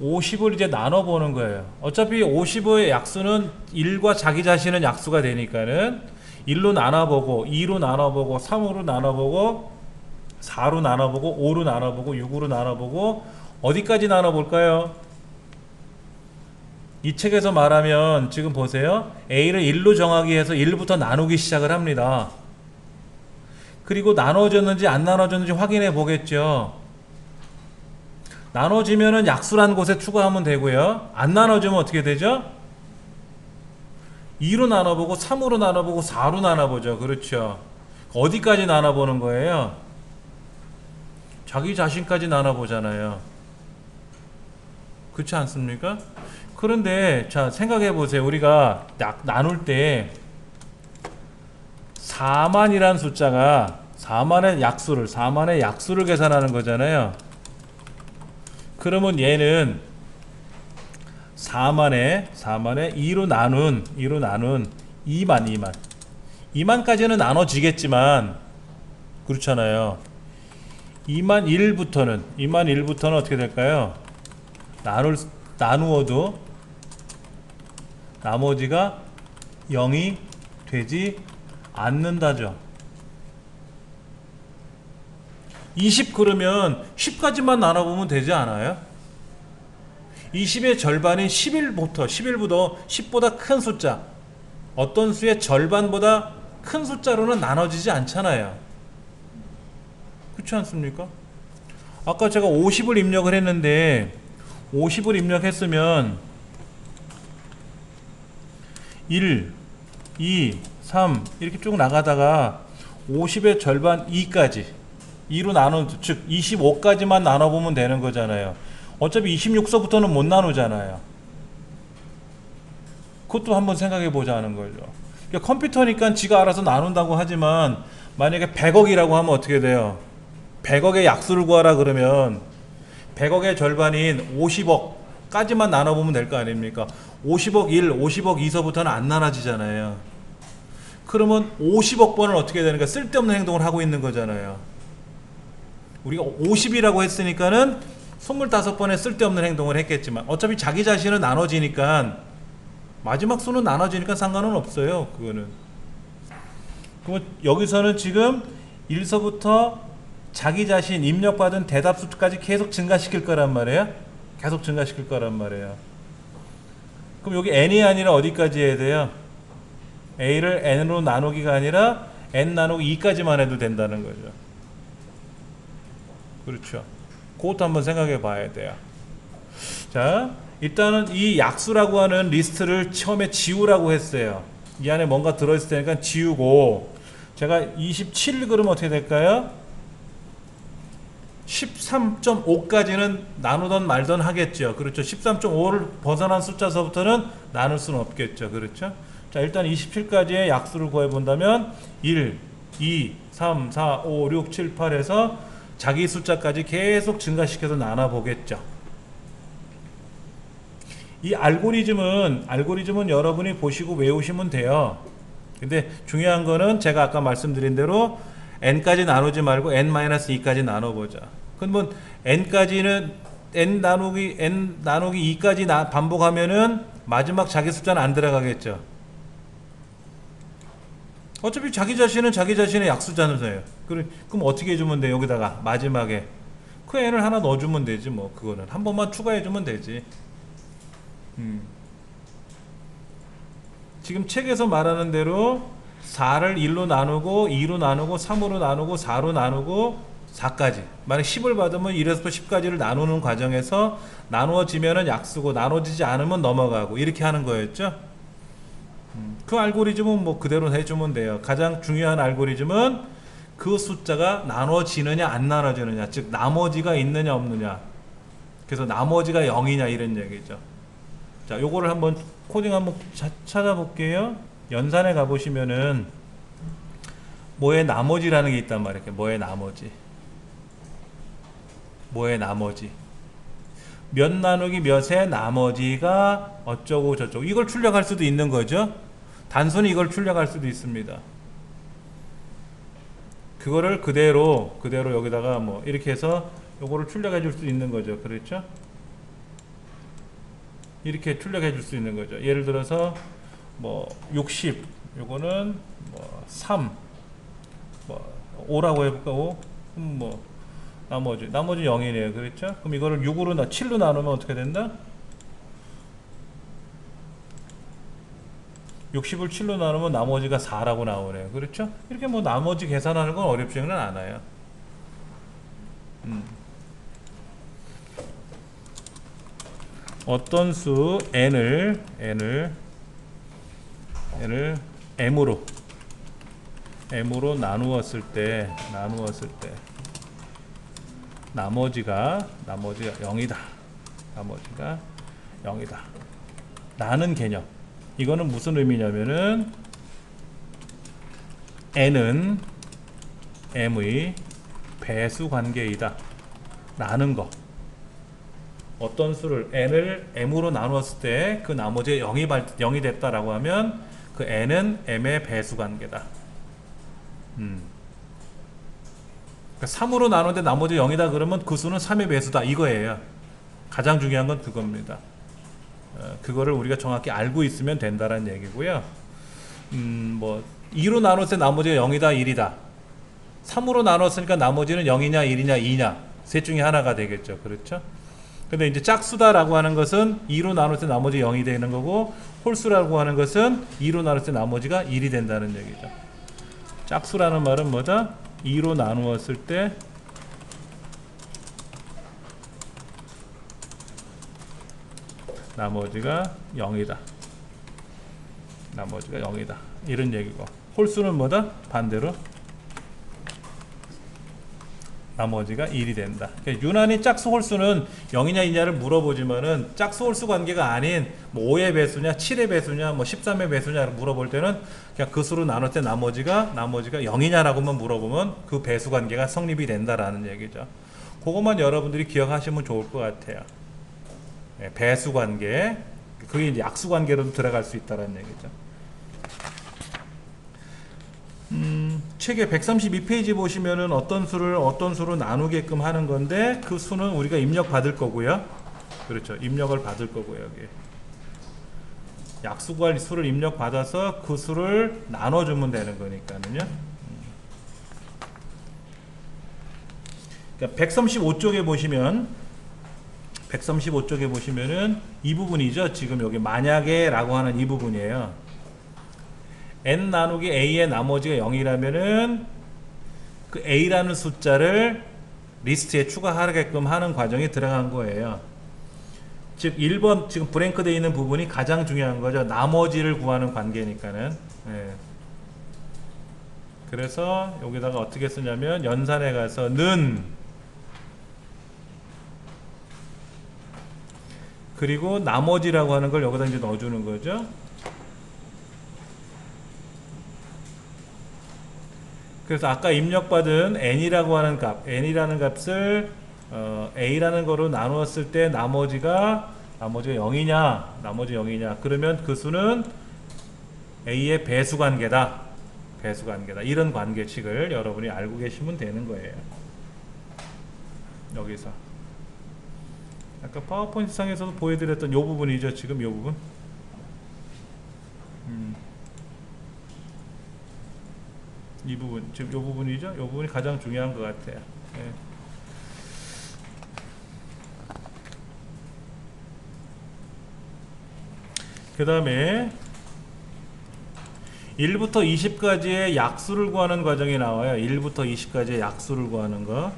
50을 이제 나눠보는 거예요. 어차피 50의 약수는 1과 자기 자신은 약수가 되니까는 1로 나눠보고 2로 나눠보고 3으로 나눠보고 4로 나눠보고 5로 나눠보고 6으로 나눠보고 어디까지 나눠볼까요? 이 책에서 말하면 지금 보세요. A를 1로 정하기 위해서 1부터 나누기 시작을 합니다. 그리고 나눠졌는지 안 나눠졌는지 확인해 보겠죠. 나눠지면은 약수란 곳에 추가하면 되고요. 안 나눠지면 어떻게 되죠? 2로 나눠보고 3으로 나눠보고 4로 나눠보죠. 그렇죠. 어디까지 나눠보는 거예요? 자기 자신까지 나눠보잖아요. 그렇지 않습니까? 그런데 자 생각해 보세요. 우리가 나눌 때 4만이라는 숫자가 4만의 약수를 계산하는 거잖아요. 그러면 얘는 4만에 2로 나눈 2만까지는 나눠지겠지만 그렇잖아요. 2만 1부터는 어떻게 될까요? 나누어도 나머지가 0이 되지 않는다죠. 20 그러면 10까지만 나눠보면 되지 않아요? 20의 절반인 11부터 10보다 큰 숫자, 어떤 수의 절반보다 큰 숫자로는 나눠지지 않잖아요. 그렇지 않습니까? 아까 제가 50을 입력을 했는데 50을 입력했으면 1, 2, 3 이렇게 쭉 나가다가 50의 절반 2로 나눠, 즉 25까지만 나눠보면 되는 거잖아요. 어차피 26서부터는 못 나누잖아요. 그것도 한번 생각해 보자는 거죠. 그러니까 컴퓨터니까 지가 알아서 나눈다고 하지만 만약에 100억이라고 하면 어떻게 돼요? 100억의 약수를 구하라 그러면 100억의 절반인 50억까지만 나눠보면 될 거 아닙니까? 50억 1, 50억 2서부터는 안 나눠지잖아요. 그러면 50억 번을 어떻게 되는가? 쓸데없는 행동을 하고 있는 거잖아요. 우리가 50이라고 했으니까는 25번의 쓸데없는 행동을 했겠지만 어차피 자기 자신은 나눠지니까 마지막 수는 나눠지니까 상관은 없어요. 그거는. 그럼 여기서는 지금 1서부터 자기 자신 입력받은 대답 수까지 계속 증가시킬 거란 말이에요. 계속 증가시킬 거란 말이에요. 그럼 여기 n이 아니라 어디까지 해야 돼요? a를 n으로 나누기가 아니라 n 나누기 2까지만 해도 된다는 거죠. 그렇죠. 그것도 한번 생각해 봐야 돼요. 자, 일단은 이 약수라고 하는 리스트를 처음에 지우라고 했어요. 이 안에 뭔가 들어있을 테니까 지우고, 제가 27 그러면 어떻게 될까요? 13.5까지는 나누던 말던 하겠죠. 그렇죠. 13.5를 벗어난 숫자서부터는 나눌 수는 없겠죠. 그렇죠. 자, 일단 27까지의 약수를 구해본다면 1, 2, 3, 4, 5, 6, 7, 8에서 자기 숫자까지 계속 증가시켜서 나눠보겠죠. 이 알고리즘은 여러분이 보시고 외우시면 돼요. 근데 중요한 거는 제가 아까 말씀드린 대로 n까지 나누지 말고 n-2까지 나눠보자. 그러면 n까지는 n 나누기 2까지 반복하면은 마지막 자기 숫자는 안 들어가겠죠. 어차피 자기 자신은 자기 자신의 약수잖아요. 그럼 어떻게 해주면 돼? 여기다가 마지막에 그 n을 하나 넣어주면 되지. 뭐 그거는 한 번만 추가해주면 되지. 지금 책에서 말하는 대로 4를 1로 나누고 2로 나누고 3으로 나누고 4로 나누고 4까지, 만약 10을 받으면 1에서부터 10까지를 나누는 과정에서 나누어지면은 약수고 나눠지지 않으면 넘어가고 이렇게 하는 거였죠. 그 알고리즘은 뭐 그대로 해주면 돼요. 가장 중요한 알고리즘은 그 숫자가 나눠지느냐 안 나눠지느냐, 즉 나머지가 있느냐 없느냐. 그래서 나머지가 0이냐 이런 얘기죠. 자, 요거를 한번 코딩 한번 찾아볼게요. 연산에 가보시면은 뭐의 나머지라는 게 있단 말이에요. 뭐의 나머지 몇 나누기 몇의 나머지가 어쩌고 저쩌고, 이걸 출력할 수도 있는 거죠. 단순히 이걸 출력할 수도 있습니다. 그거를 그대로 여기다가 뭐 이렇게 해서 요거를 출력해 줄 수 있는 거죠. 그렇죠? 이렇게 출력해 줄 수 있는 거죠. 예를 들어서 뭐 60, 요거는 뭐 3, 뭐 5라고 해볼까? 5? 그럼 뭐 나머지 0이네요. 그렇죠? 그럼 이거를 6으로 7로 나누면 어떻게 된다? 60을 7로 나누면 나머지가 4라고 나오네요. 그렇죠? 이렇게 뭐 나머지 계산하는 건 어렵지는 않아요. 어떤 수 n을 m으로 나누었을 때 나머지가 0이다. 나머지가 0이다. 라는 개념. 이거는 무슨 의미냐면은 n은 m의 배수 관계이다. 라는 거. 어떤 수를 n을 m으로 나누었을 때 그 나머지가 0이 됐다라고 하면 그 n은 m의 배수 관계다. 그러니까 3으로 나누는데 나머지 0이다 그러면 그 수는 3의 배수다 이거예요. 가장 중요한 건 그겁니다. 그거를 우리가 정확히 알고 있으면 된다는 얘기고요. 뭐 2로 나눴을 때 나머지가 0이다 1이다. 3으로 나눴으니까 나머지는 0이냐 1이냐 2냐 셋 중에 하나가 되겠죠. 그렇죠? 근데 이제 짝수다라고 하는 것은 2로 나눌 때 나머지 0이 되는 거고, 홀수라고 하는 것은 2로 나눌 때 나머지가 1이 된다는 얘기죠. 짝수라는 말은 뭐다? 2로 나누었을 때 나머지가 0이다. 나머지가 0이다. 이런 얘기고, 홀수는 뭐다? 반대로 나머지가 1이 된다. 그러니까 유난히 짝수 홀수는 0이냐 2냐를 물어보지만은 짝수 홀수 관계가 아닌 뭐 5의 배수냐 7의 배수냐 뭐 13의 배수냐를 물어볼 때는 그냥 그 수로 나눌 때 나머지가 0이냐라고만 물어보면 그 배수 관계가 성립이 된다라는 얘기죠. 그것만 여러분들이 기억하시면 좋을 것 같아요. 네, 배수 관계, 그게 이제 약수 관계로도 들어갈 수 있다라는 얘기죠. 책의 132페이지 보시면은 어떤 수로 나누게끔 하는 건데, 그 수는 우리가 입력 받을 거고요. 그렇죠. 입력을 받을 거고요. 여기 약수가 수를 입력 받아서 그 수를 나눠주면 되는 거니까는요. 그러니까 135쪽에 보시면은 이 부분이죠. 지금 여기 만약에 라고 하는 이 부분이에요. n 나누기 a의 나머지가 0이라면은 그 a라는 숫자를 리스트에 추가하게끔 하는 과정이 들어간 거예요. 즉 1번 지금 브랭크 되어 있는 부분이 가장 중요한 거죠. 나머지를 구하는 관계니까는. 예. 그래서 여기다가 어떻게 쓰냐면 연산에 가서는 그리고 나머지라고 하는 걸 여기다 이제 넣어주는 거죠. 그래서 아까 입력받은 n이라고 하는 값, n이라는 값을 a라는 거로 나누었을 때 나머지가 0이냐, 나머지 0이냐. 그러면 그 수는 a의 배수 관계다. 배수 관계다. 이런 관계식을 여러분이 알고 계시면 되는 거예요. 여기서. 아까 파워포인트 상에서도 보여드렸던 요 부분이죠. 지금 요 부분. 이 부분, 지금 요 부분이죠. 요 부분이 가장 중요한 것 같아요. 예. 그 다음에 1부터 20까지의 약수를 구하는 과정이 나와요. 1부터 20까지의 약수를 구하는 거.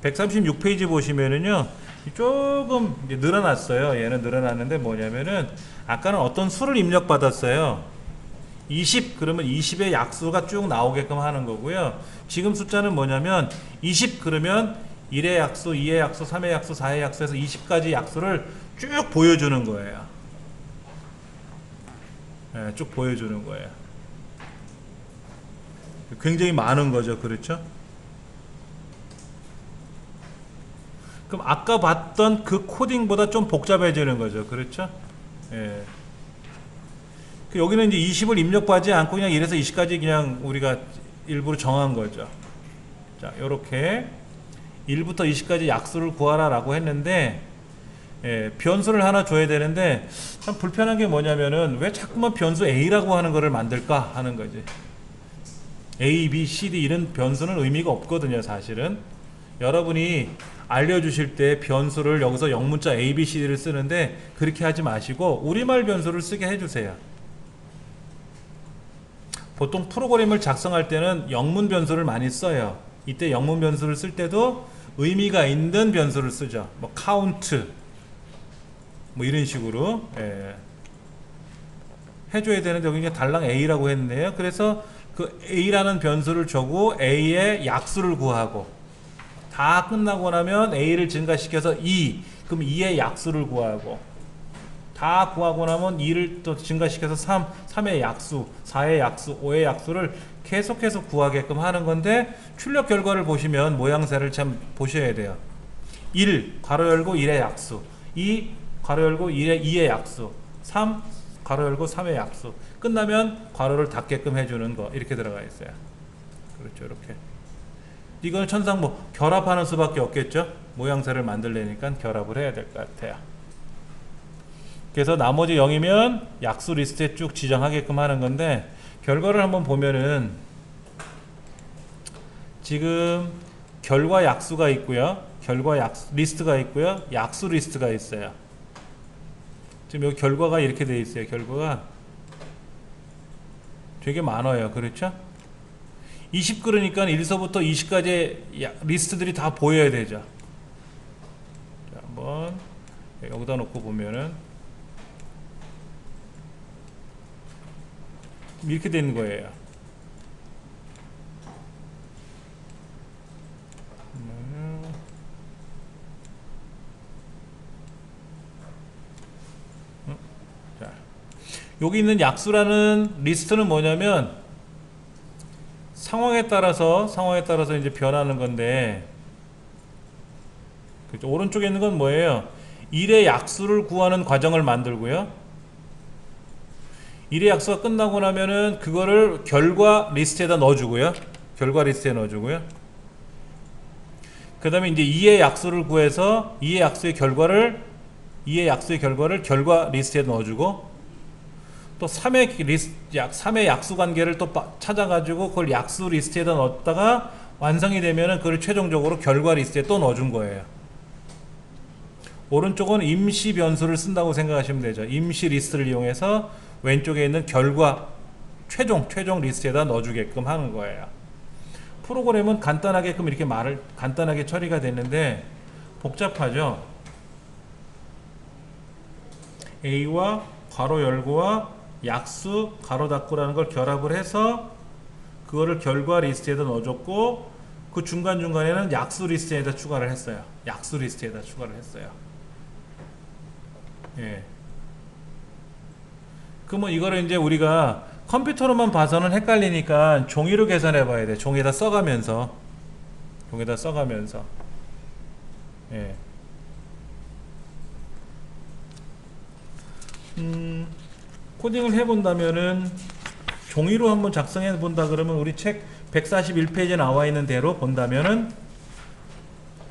136페이지 보시면은요, 조금 이제 늘어났어요. 얘는 늘어났는데 뭐냐면은 아까는 어떤 수를 입력받았어요. 20 그러면 20의 약수가 쭉 나오게끔 하는 거고요. 지금 숫자는 뭐냐면 20 그러면 1의 약수, 2의 약수, 3의 약수, 4의 약수에서 20까지 약수를 쭉 보여주는 거예요. 네, 쭉 보여주는 거예요. 굉장히 많은 거죠. 그렇죠? 그럼 아까 봤던 그 코딩보다 좀 복잡해지는 거죠. 그렇죠? 예. 여기는 이제 20을 입력하지 않고 그냥 1에서 20까지 그냥 우리가 일부러 정한 거죠. 자, 요렇게 1부터 20까지 약수를 구하라 라고 했는데, 예, 변수를 하나 줘야 되는데 참 불편한 게 뭐냐면은 왜 자꾸만 변수 a라고 하는 거를 만들까 하는 거지. a, b, c, d 이런 변수는 의미가 없거든요. 사실은 여러분이 알려주실 때 변수를 여기서 영문자 a, b, c, d를 쓰는데 그렇게 하지 마시고 우리말 변수를 쓰게 해주세요. 보통 프로그램을 작성할 때는 영문 변수를 많이 써요. 이때 영문 변수를 쓸 때도 의미가 있는 변수를 쓰죠. 뭐 count 뭐 이런 식으로, 예, 해줘야 되는데 여기 그냥 달랑 a라고 했네요. 그래서 그 a라는 변수를 주고 a의 약수를 구하고 다 끝나고 나면 a를 증가시켜서 2, 그럼 2의 약수를 구하고 다 구하고 나면 2를 또 증가시켜서 3, 3의 약수, 4의 약수, 5의 약수를 계속해서 구하게끔 하는 건데 출력 결과를 보시면 모양새를 참 보셔야 돼요. 1, 괄호 열고 1의 약수, 2, 괄호 열고 2의 약수, 3, 괄호 열고 3의 약수. 끝나면 괄호를 닫게끔 해주는 거 이렇게 들어가 있어요. 그렇죠. 이렇게. 이건 천상 뭐 결합하는 수밖에 없겠죠. 모양새를 만들려니까 결합을 해야 될 것 같아요. 그래서 나머지 0이면 약수 리스트에 쭉 지정하게끔 하는 건데 결과를 한번 보면은 지금 결과 약수가 있고요. 결과 약수 리스트가 있고요. 약수 리스트가 있어요. 지금 여기 결과가 이렇게 되어 있어요. 결과가 되게 많아요. 그렇죠? 20 그러니까 1서부터 20까지 리스트들이 다 보여야 되죠. 자, 한번 여기다 놓고 보면은 이렇게 되는 거예요. 자, 여기 있는 약수라는 리스트는 뭐냐면 상황에 따라서 이제 변하는 건데, 그렇죠? 오른쪽에 있는 건 뭐예요? 1의 약수를 구하는 과정을 만들고요. 1의 약수가 끝나고 나면은 그거를 결과 리스트에다 넣어주고요. 결과 리스트에 넣어주고요. 그 다음에 이제 2의 약수를 구해서 2의 약수의 결과를 결과 리스트에 넣어주고, 또 3의 약수 관계를 또 찾아가지고 그걸 약수 리스트에다 넣었다가 완성이 되면은 그걸 최종적으로 결과 리스트에 또 넣어준 거예요. 오른쪽은 임시 변수를 쓴다고 생각하시면 되죠. 임시 리스트를 이용해서 왼쪽에 있는 결과 최종 리스트에다 넣어주게끔 하는 거예요. 프로그램은 간단하게끔 이렇게 간단하게 처리가 됐는데 복잡하죠. A와 괄호 열고와 약수 괄호 닫고라는 걸 결합을 해서 그거를 결과 리스트에다 넣어줬고 그 중간중간에는 약수 리스트에다 추가를 했어요. 약수 리스트에다 추가를 했어요. 예. 그러면 이거를 이제 우리가 컴퓨터로만 봐서는 헷갈리니까 종이로 계산해 봐야 돼. 종이에다 써가면서. 종이에다 써가면서. 예. 코딩을 해본다면은 종이로 한번 작성해 본다 그러면 우리 책 141페이지에 나와 있는 대로 본다면은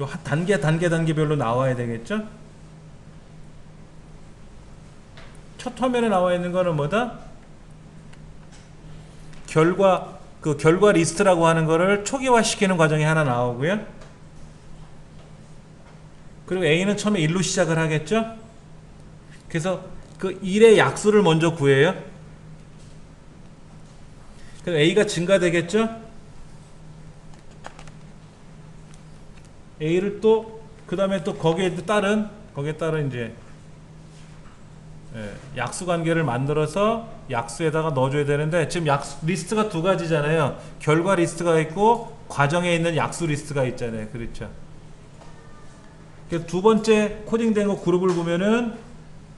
요 단계별로 나와야 되겠죠? 첫 화면에 나와 있는 거는 뭐다? 결과 리스트라고 하는 거를 초기화 시키는 과정이 하나 나오고요. 그리고 A는 처음에 1로 시작을 하겠죠? 그래서 그 1의 약수를 먼저 구해요. 그래서 A가 증가되겠죠? A를 또 그 다음에 또 거기에 따른 이제 약수 관계를 만들어서 약수에다가 넣어줘야 되는데 지금 약수 리스트가 두 가지잖아요. 결과 리스트가 있고 과정에 있는 약수 리스트가 있잖아요. 그렇죠? 그래서 두 번째 코딩된 거 그룹을 보면은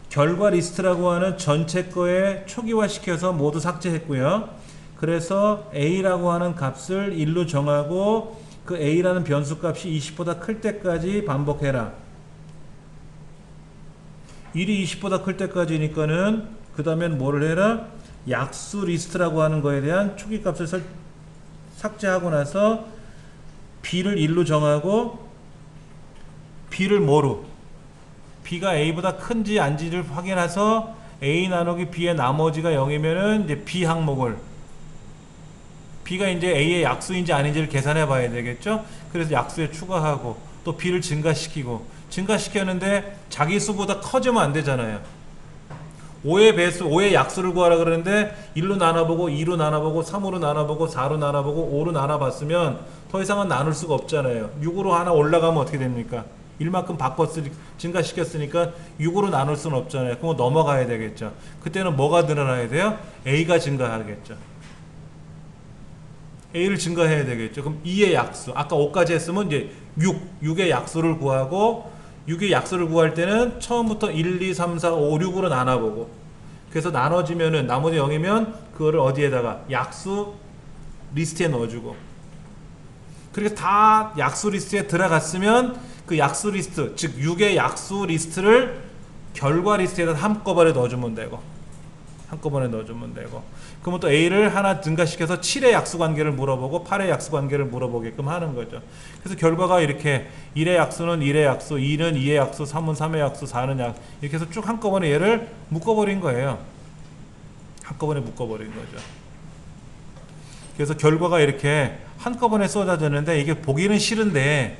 결과 리스트라고 하는 전체 거에 초기화 시켜서 모두 삭제했고요. 그래서 A라고 하는 값을 1로 정하고 그 A라는 변수 값이 20보다 클 때까지 반복해라. 1이 20보다 클 때까지니까는 그 다음엔 뭐를 해라? 약수 리스트라고 하는 거에 대한 초기 값을 삭제하고 나서 B를 1로 정하고 B를 뭐로? B가 A보다 큰지 아닌지를 확인해서 A 나누기 B의 나머지가 0이면은 이제 B 항목을 B가 이제 A의 약수인지 아닌지를 계산해 봐야 되겠죠? 그래서 약수에 추가하고 또 B를 증가시켰는데 자기 수보다 커지면 안 되잖아요. 5의 배수, 5의 약수를 구하라 그러는데 1로 나눠보고 2로 나눠보고 3으로 나눠보고 4로 나눠보고 5로 나눠봤으면 더 이상은 나눌 수가 없잖아요. 6으로 하나 올라가면 어떻게 됩니까? 1만큼 증가시켰으니까 6으로 나눌 수는 없잖아요. 그럼 넘어가야 되겠죠. 그때는 뭐가 늘어나야 돼요? A가 증가하겠죠. A를 증가해야 되겠죠. 그럼 2의 약수, 아까 5까지 했으면 이제 6의 약수를 구하고 6의 약수를 구할 때는 처음부터 1, 2, 3, 4, 5, 6으로 나눠보고 그래서 나눠지면은 나머지 0이면 그거를 어디에다가 약수 리스트에 넣어주고 그렇게 다 약수 리스트에 들어갔으면 그 약수 리스트, 즉 6의 약수 리스트를 결과 리스트에다 한꺼번에 넣어주면 되고 그러면 또 A를 하나 증가시켜서 7의 약수 관계를 물어보고 8의 약수 관계를 물어보게끔 하는 거죠. 그래서 결과가 이렇게 1의 약수는 1의 약수, 2는 2의 약수, 3은 3의 약수, 4는 약 이렇게 해서 쭉 한꺼번에 얘를 묶어버린 거예요. 한꺼번에 묶어버린 거죠. 그래서 결과가 이렇게 한꺼번에 쏟아졌는데 이게 보기는 싫은데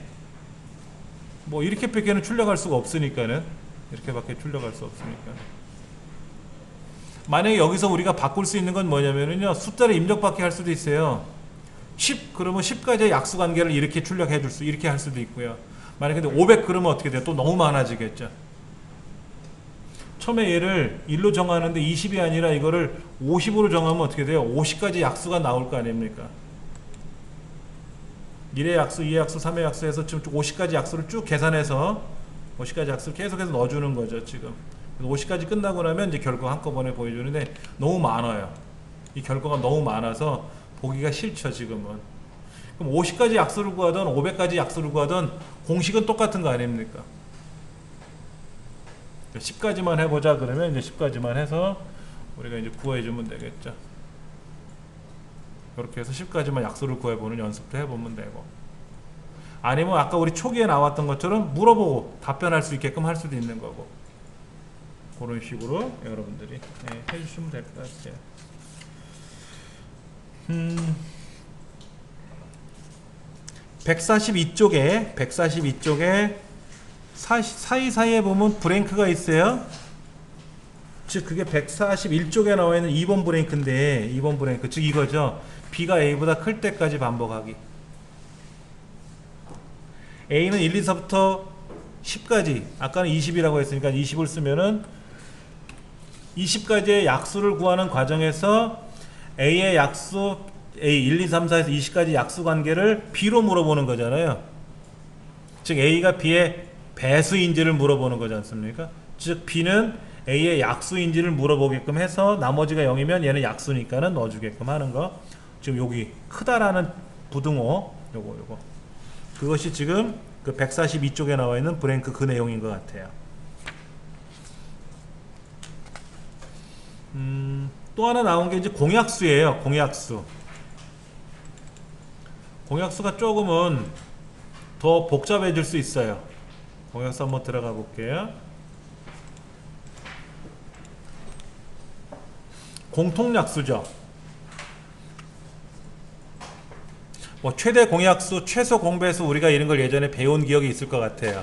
뭐 이렇게밖에는 출력할 수가 없으니까는 이렇게밖에 출력할 수 없으니까 만약에 여기서 우리가 바꿀 수 있는 건 뭐냐면요 숫자를 입력밖에 할 수도 있어요. 10 그러면 10까지의 약수 관계를 이렇게 출력해 줄 수 이렇게 할 수도 있고요. 만약에 근데 500 그러면 어떻게 돼요? 또 너무 많아지겠죠. 처음에 얘를 1로 정하는데 20이 아니라 이거를 50으로 정하면 어떻게 돼요? 50까지 약수가 나올 거 아닙니까? 1의 약수, 2의 약수, 3의 약수 해서 지금 50까지 약수를 쭉 계산해서 50까지 약수를 계속해서 넣어주는 거죠. 지금 50까지 끝나고 나면 이제 결과 한꺼번에 보여주는데 너무 많아요. 이 결과가 너무 많아서 보기가 싫죠. 지금은. 그럼 50까지 약수를 구하든 500까지 약수를 구하든 공식은 똑같은 거 아닙니까? 10까지만 해보자 그러면 이제 10까지만 해서 우리가 이제 구해주면 되겠죠. 그렇게 해서 10까지만 약수를 구해보는 연습도 해보면 되고 아니면 아까 우리 초기에 나왔던 것처럼 물어보고 답변할 수 있게끔 할 수도 있는 거고 그런 식으로 여러분들이 해주시면 될 것 같아요. 142쪽에 사이사이에 보면 브레이크가 있어요. 즉 그게 141쪽에 나와 있는 2번 브레이크인데 2번 브레이크 즉 이거죠. B가 A보다 클 때까지 반복하기. A는 1, 2, 4부터 10까지, 아까는 20이라고 했으니까 20을 쓰면은 20가지의 약수를 구하는 과정에서 A의 약수 A 1, 2, 3, 4에서 20까지 약수 관계를 B로 물어보는 거잖아요. 즉 A가 B의 배수인지를 물어보는 거지 않습니까? 즉 B는 A의 약수인지를 물어보게끔 해서 나머지가 0이면 얘는 약수니까는 넣어주게끔 하는 거. 지금 여기 크다라는 부등호 요거 그것이 지금 그 142쪽에 나와 있는 브랭크 그 내용인 것 같아요. 또 하나 나온 게 이제 공약수예요. 공약수. 공약수가 조금은 더 복잡해질 수 있어요. 공약수 한번 들어가 볼게요. 공통약수죠. 뭐 최대 공약수, 최소 공배수 우리가 이런 걸 예전에 배운 기억이 있을 것 같아요.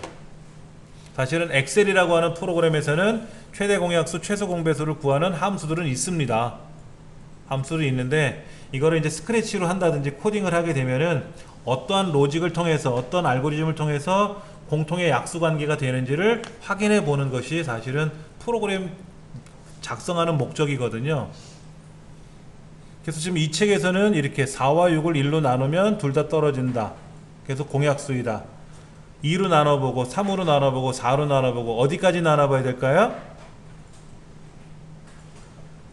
사실은 엑셀이라고 하는 프로그램에서는 최대 공약수, 최소 공배수를 구하는 함수들은 있습니다. 함수들이 있는데 이거를 이제 스크래치로 한다든지 코딩을 하게 되면은 어떠한 로직을 통해서 어떤 알고리즘을 통해서 공통의 약수 관계가 되는지를 확인해 보는 것이 사실은 프로그램 작성하는 목적이거든요. 그래서 지금 이 책에서는 이렇게 4와 6을 1로 나누면 둘 다 떨어진다. 그래서 공약수이다. 2로 나눠보고 3으로 나눠보고 4로 나눠보고 어디까지 나눠봐야 될까요?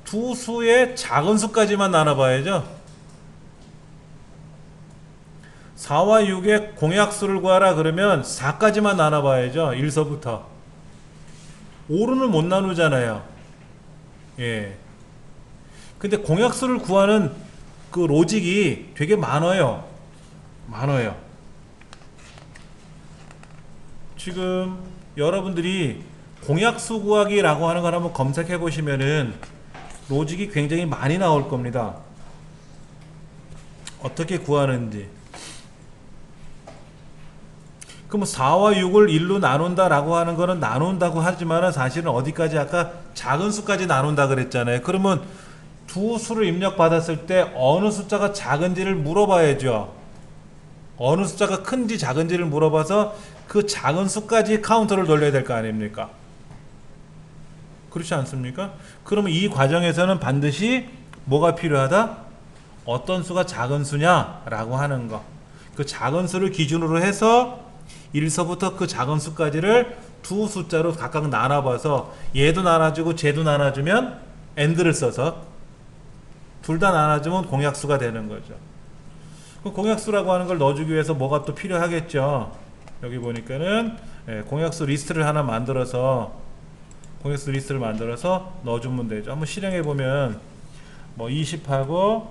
두 수의 작은 수까지만 나눠봐야죠. 4와 6의 공약수를 구하라 그러면 4까지만 나눠봐야죠. 1서부터 5로는 못 나누잖아요. 예. 근데 공약수를 구하는 그 로직이 되게 많아요. 지금 여러분들이 공약수 구하기라고 하는 걸 한번 검색해 보시면은 로직이 굉장히 많이 나올 겁니다. 어떻게 구하는지. 그럼 4와 6을 1로 나눈다 라고 하는 거는 나눈다고 하지만 사실은 어디까지 아까 작은 수까지 나눈다 그랬잖아요. 그러면 두 수를 입력받았을 때 어느 숫자가 작은지를 물어봐야죠. 어느 숫자가 큰지 작은지를 물어봐서 그 작은 수까지 카운터를 돌려야 될 거 아닙니까? 그렇지 않습니까? 그러면 이 과정에서는 반드시 뭐가 필요하다? 어떤 수가 작은 수냐 라고 하는 거. 그 작은 수를 기준으로 해서 1서부터 그 작은 수까지를 두 숫자로 각각 나눠봐서 얘도 나눠주고 쟤도 나눠주면 AND를 써서 둘 다 나눠주면 공약수가 되는 거죠. 그 공약수라고 하는 걸 넣어주기 위해서 뭐가 또 필요하겠죠. 여기 보니까는 공약수 리스트를 하나 만들어서 넣어주면 되죠. 한번 실행해 보면 뭐 20하고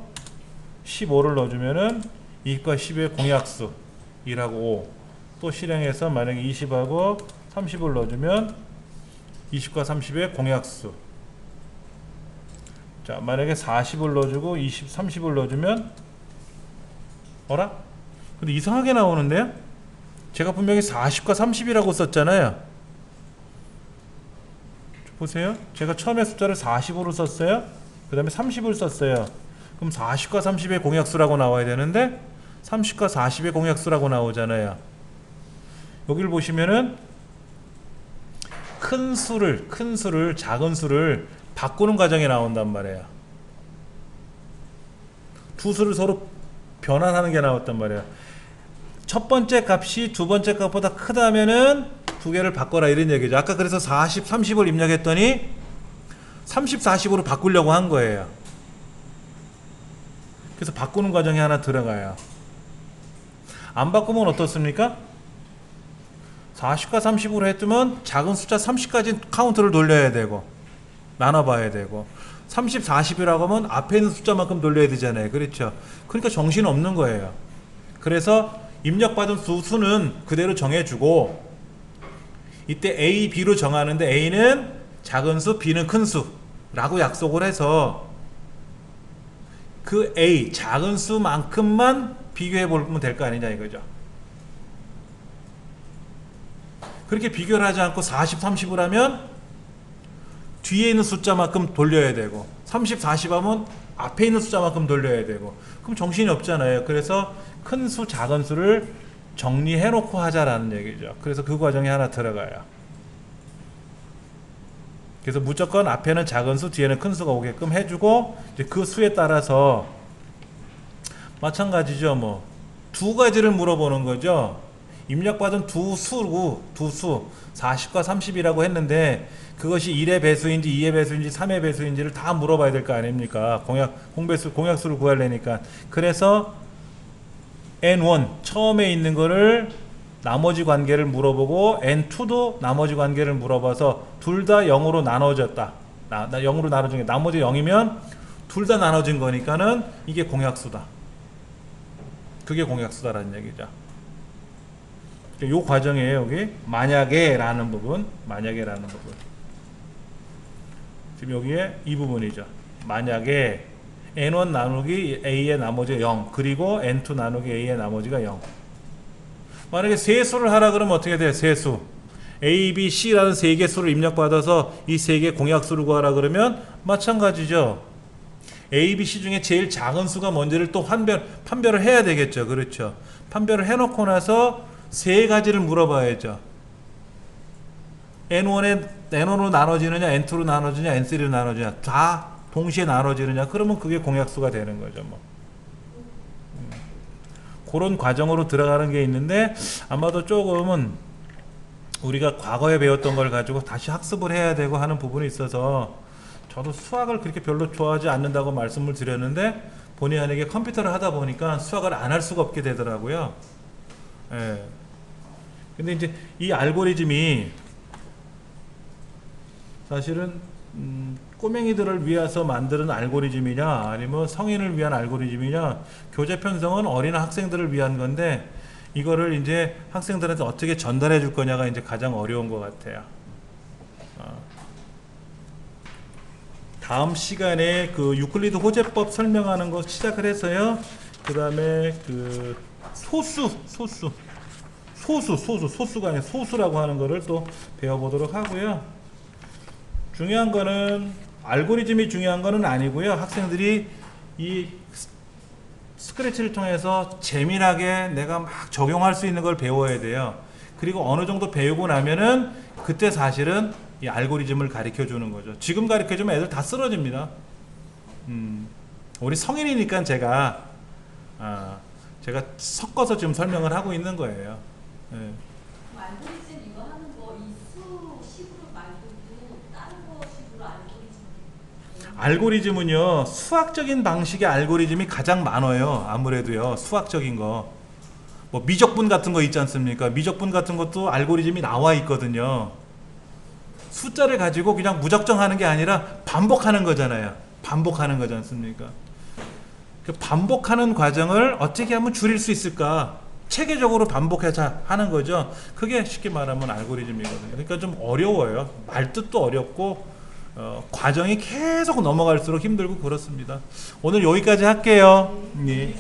15를 넣어주면은 2과 10의 공약수 1하고 5. 또 실행해서 만약에 20하고 30을 넣어주면 20과 30의 공약수. 자, 만약에 40을 넣어주고 20, 30을 넣어주면 어라? 근데 이상하게 나오는데요? 제가 분명히 40과 30이라고 썼잖아요. 보세요. 제가 처음에 숫자를 40으로 썼어요. 그 다음에 30을 썼어요. 그럼 40과 30의 공약수라고 나와야 되는데 30과 40의 공약수라고 나오잖아요. 여기를 보시면은 큰 수를 작은 수를 바꾸는 과정이 나온단 말이에요. 두 수를 서로 변환하는 게 나왔단 말이에요. 첫 번째 값이 두 번째 값보다 크다면은 두 개를 바꿔라 이런 얘기죠. 아까 그래서 40, 30을 입력했더니 30, 40으로 바꾸려고 한 거예요. 그래서 바꾸는 과정이 하나 들어가요. 안 바꾸면 어떻습니까? 40과 30으로 했으면 작은 숫자 30까지 카운트를 돌려야 되고 나눠봐야 되고 30, 40이라고 하면 앞에 있는 숫자만큼 돌려야 되잖아요. 그렇죠? 그러니까 정신 없는 거예요. 그래서 입력받은 수는 그대로 정해주고 이때 A, B로 정하는데 A는 작은 수, B는 큰 수라고 약속을 해서 그 A, 작은 수만큼만 비교해 보면 될 거 아니냐 이거죠. 그렇게 비교를 하지 않고 40, 30을 하면 뒤에 있는 숫자만큼 돌려야 되고 30, 40 하면 앞에 있는 숫자만큼 돌려야 되고 그럼 정신이 없잖아요. 그래서 큰 수, 작은 수를 정리해 놓고 하자라는 얘기죠. 그래서 그 과정이 하나 들어가요. 그래서 무조건 앞에는 작은 수, 뒤에는 큰 수가 오게끔 해주고, 이제 그 수에 따라서 마찬가지죠. 뭐 두 가지를 물어보는 거죠. 입력받은 두 수 40과 30이라고 했는데 그것이 1의 배수인지 2의 배수인지 3의 배수인지를 다 물어봐야 될 거 아닙니까? 공약수를 구하려니까. 그래서 N1 처음에 있는 거를 나머지 관계를 물어보고 N2도 나머지 관계를 물어봐서 둘 다 0으로 나눠졌다. 0으로 나눠진 게 나머지 0이면 둘 다 나눠진 거니까는 이게 공약수다. 그게 공약수다라는 얘기죠. 요 과정이에요. 여기 만약에 라는 부분, 만약에 라는 부분. 지금 여기에 이 부분이죠. 만약에 N1 나누기 A의 나머지가 0, 그리고 N2 나누기 A의 나머지가 0. 만약에 세수를 하라 그러면 어떻게 돼요? 세수. A, B, C라는 세 개 수를 입력받아서 이 세 개 공약수를 구하라 그러면 마찬가지죠. A, B, C 중에 제일 작은 수가 뭔지를 또 판별을 해야 되겠죠. 그렇죠. 판별을 해놓고 나서 세 가지를 물어봐야죠. N1으로 나눠지느냐, N2로 나눠지냐, N3로 나눠지냐, 다 동시에 나눠지느냐, 그러면 그게 공약수가 되는 거죠. 뭐. 그런 과정으로 들어가는 게 있는데 아마도 조금은 우리가 과거에 배웠던 걸 가지고 다시 학습을 해야 되고 하는 부분이 있어서 저도 수학을 그렇게 별로 좋아하지 않는다고 말씀을 드렸는데 본의 아니게 컴퓨터를 하다 보니까 수학을 안 할 수가 없게 되더라고요. 예. 근데 이제 이 알고리즘이 사실은 꼬맹이들을 위해서 만드는 알고리즘이냐 아니면 성인을 위한 알고리즘이냐, 교재 편성은 어린 학생들을 위한 건데 이거를 이제 학생들한테 어떻게 전달해 줄 거냐가 이제 가장 어려운 것 같아요. 다음 시간에 그 유클리드 호재법 설명하는 거 시작을 해서요. 그 다음에 그 소수가 아니라 소수라고 하는 거를 또 배워보도록 하고요. 중요한 거는 알고리즘이 중요한 거는 아니고요. 학생들이 이 스크래치를 통해서 재미나게 내가 막 적용할 수 있는 걸 배워야 돼요. 그리고 어느 정도 배우고 나면은 그때 사실은 이 알고리즘을 가르쳐 주는 거죠. 지금 가르쳐 주면 애들 다 쓰러집니다. 우리 성인이니까 제가 섞어서 지금 설명을 하고 있는 거예요. 네. 알고리즘 이거 하는 거 이 수식으로 말고도 다른 거 식으로 알고리즘은요, 수학적인 방식의 알고리즘이 가장 많아요. 아무래도요, 수학적인 거. 뭐 미적분 같은 거 있지 않습니까? 미적분 같은 것도 알고리즘이 나와 있거든요. 숫자를 가지고 그냥 무작정 하는 게 아니라 반복하는 거잖아요. 반복하는 거지 않습니까? 그 반복하는 과정을 어떻게 하면 줄일 수 있을까? 체계적으로 반복해서 하는 거죠. 그게 쉽게 말하면 알고리즘이거든요. 그러니까 좀 어려워요. 말뜻도 어렵고 과정이 계속 넘어갈수록 힘들고 그렇습니다. 오늘 여기까지 할게요. 예.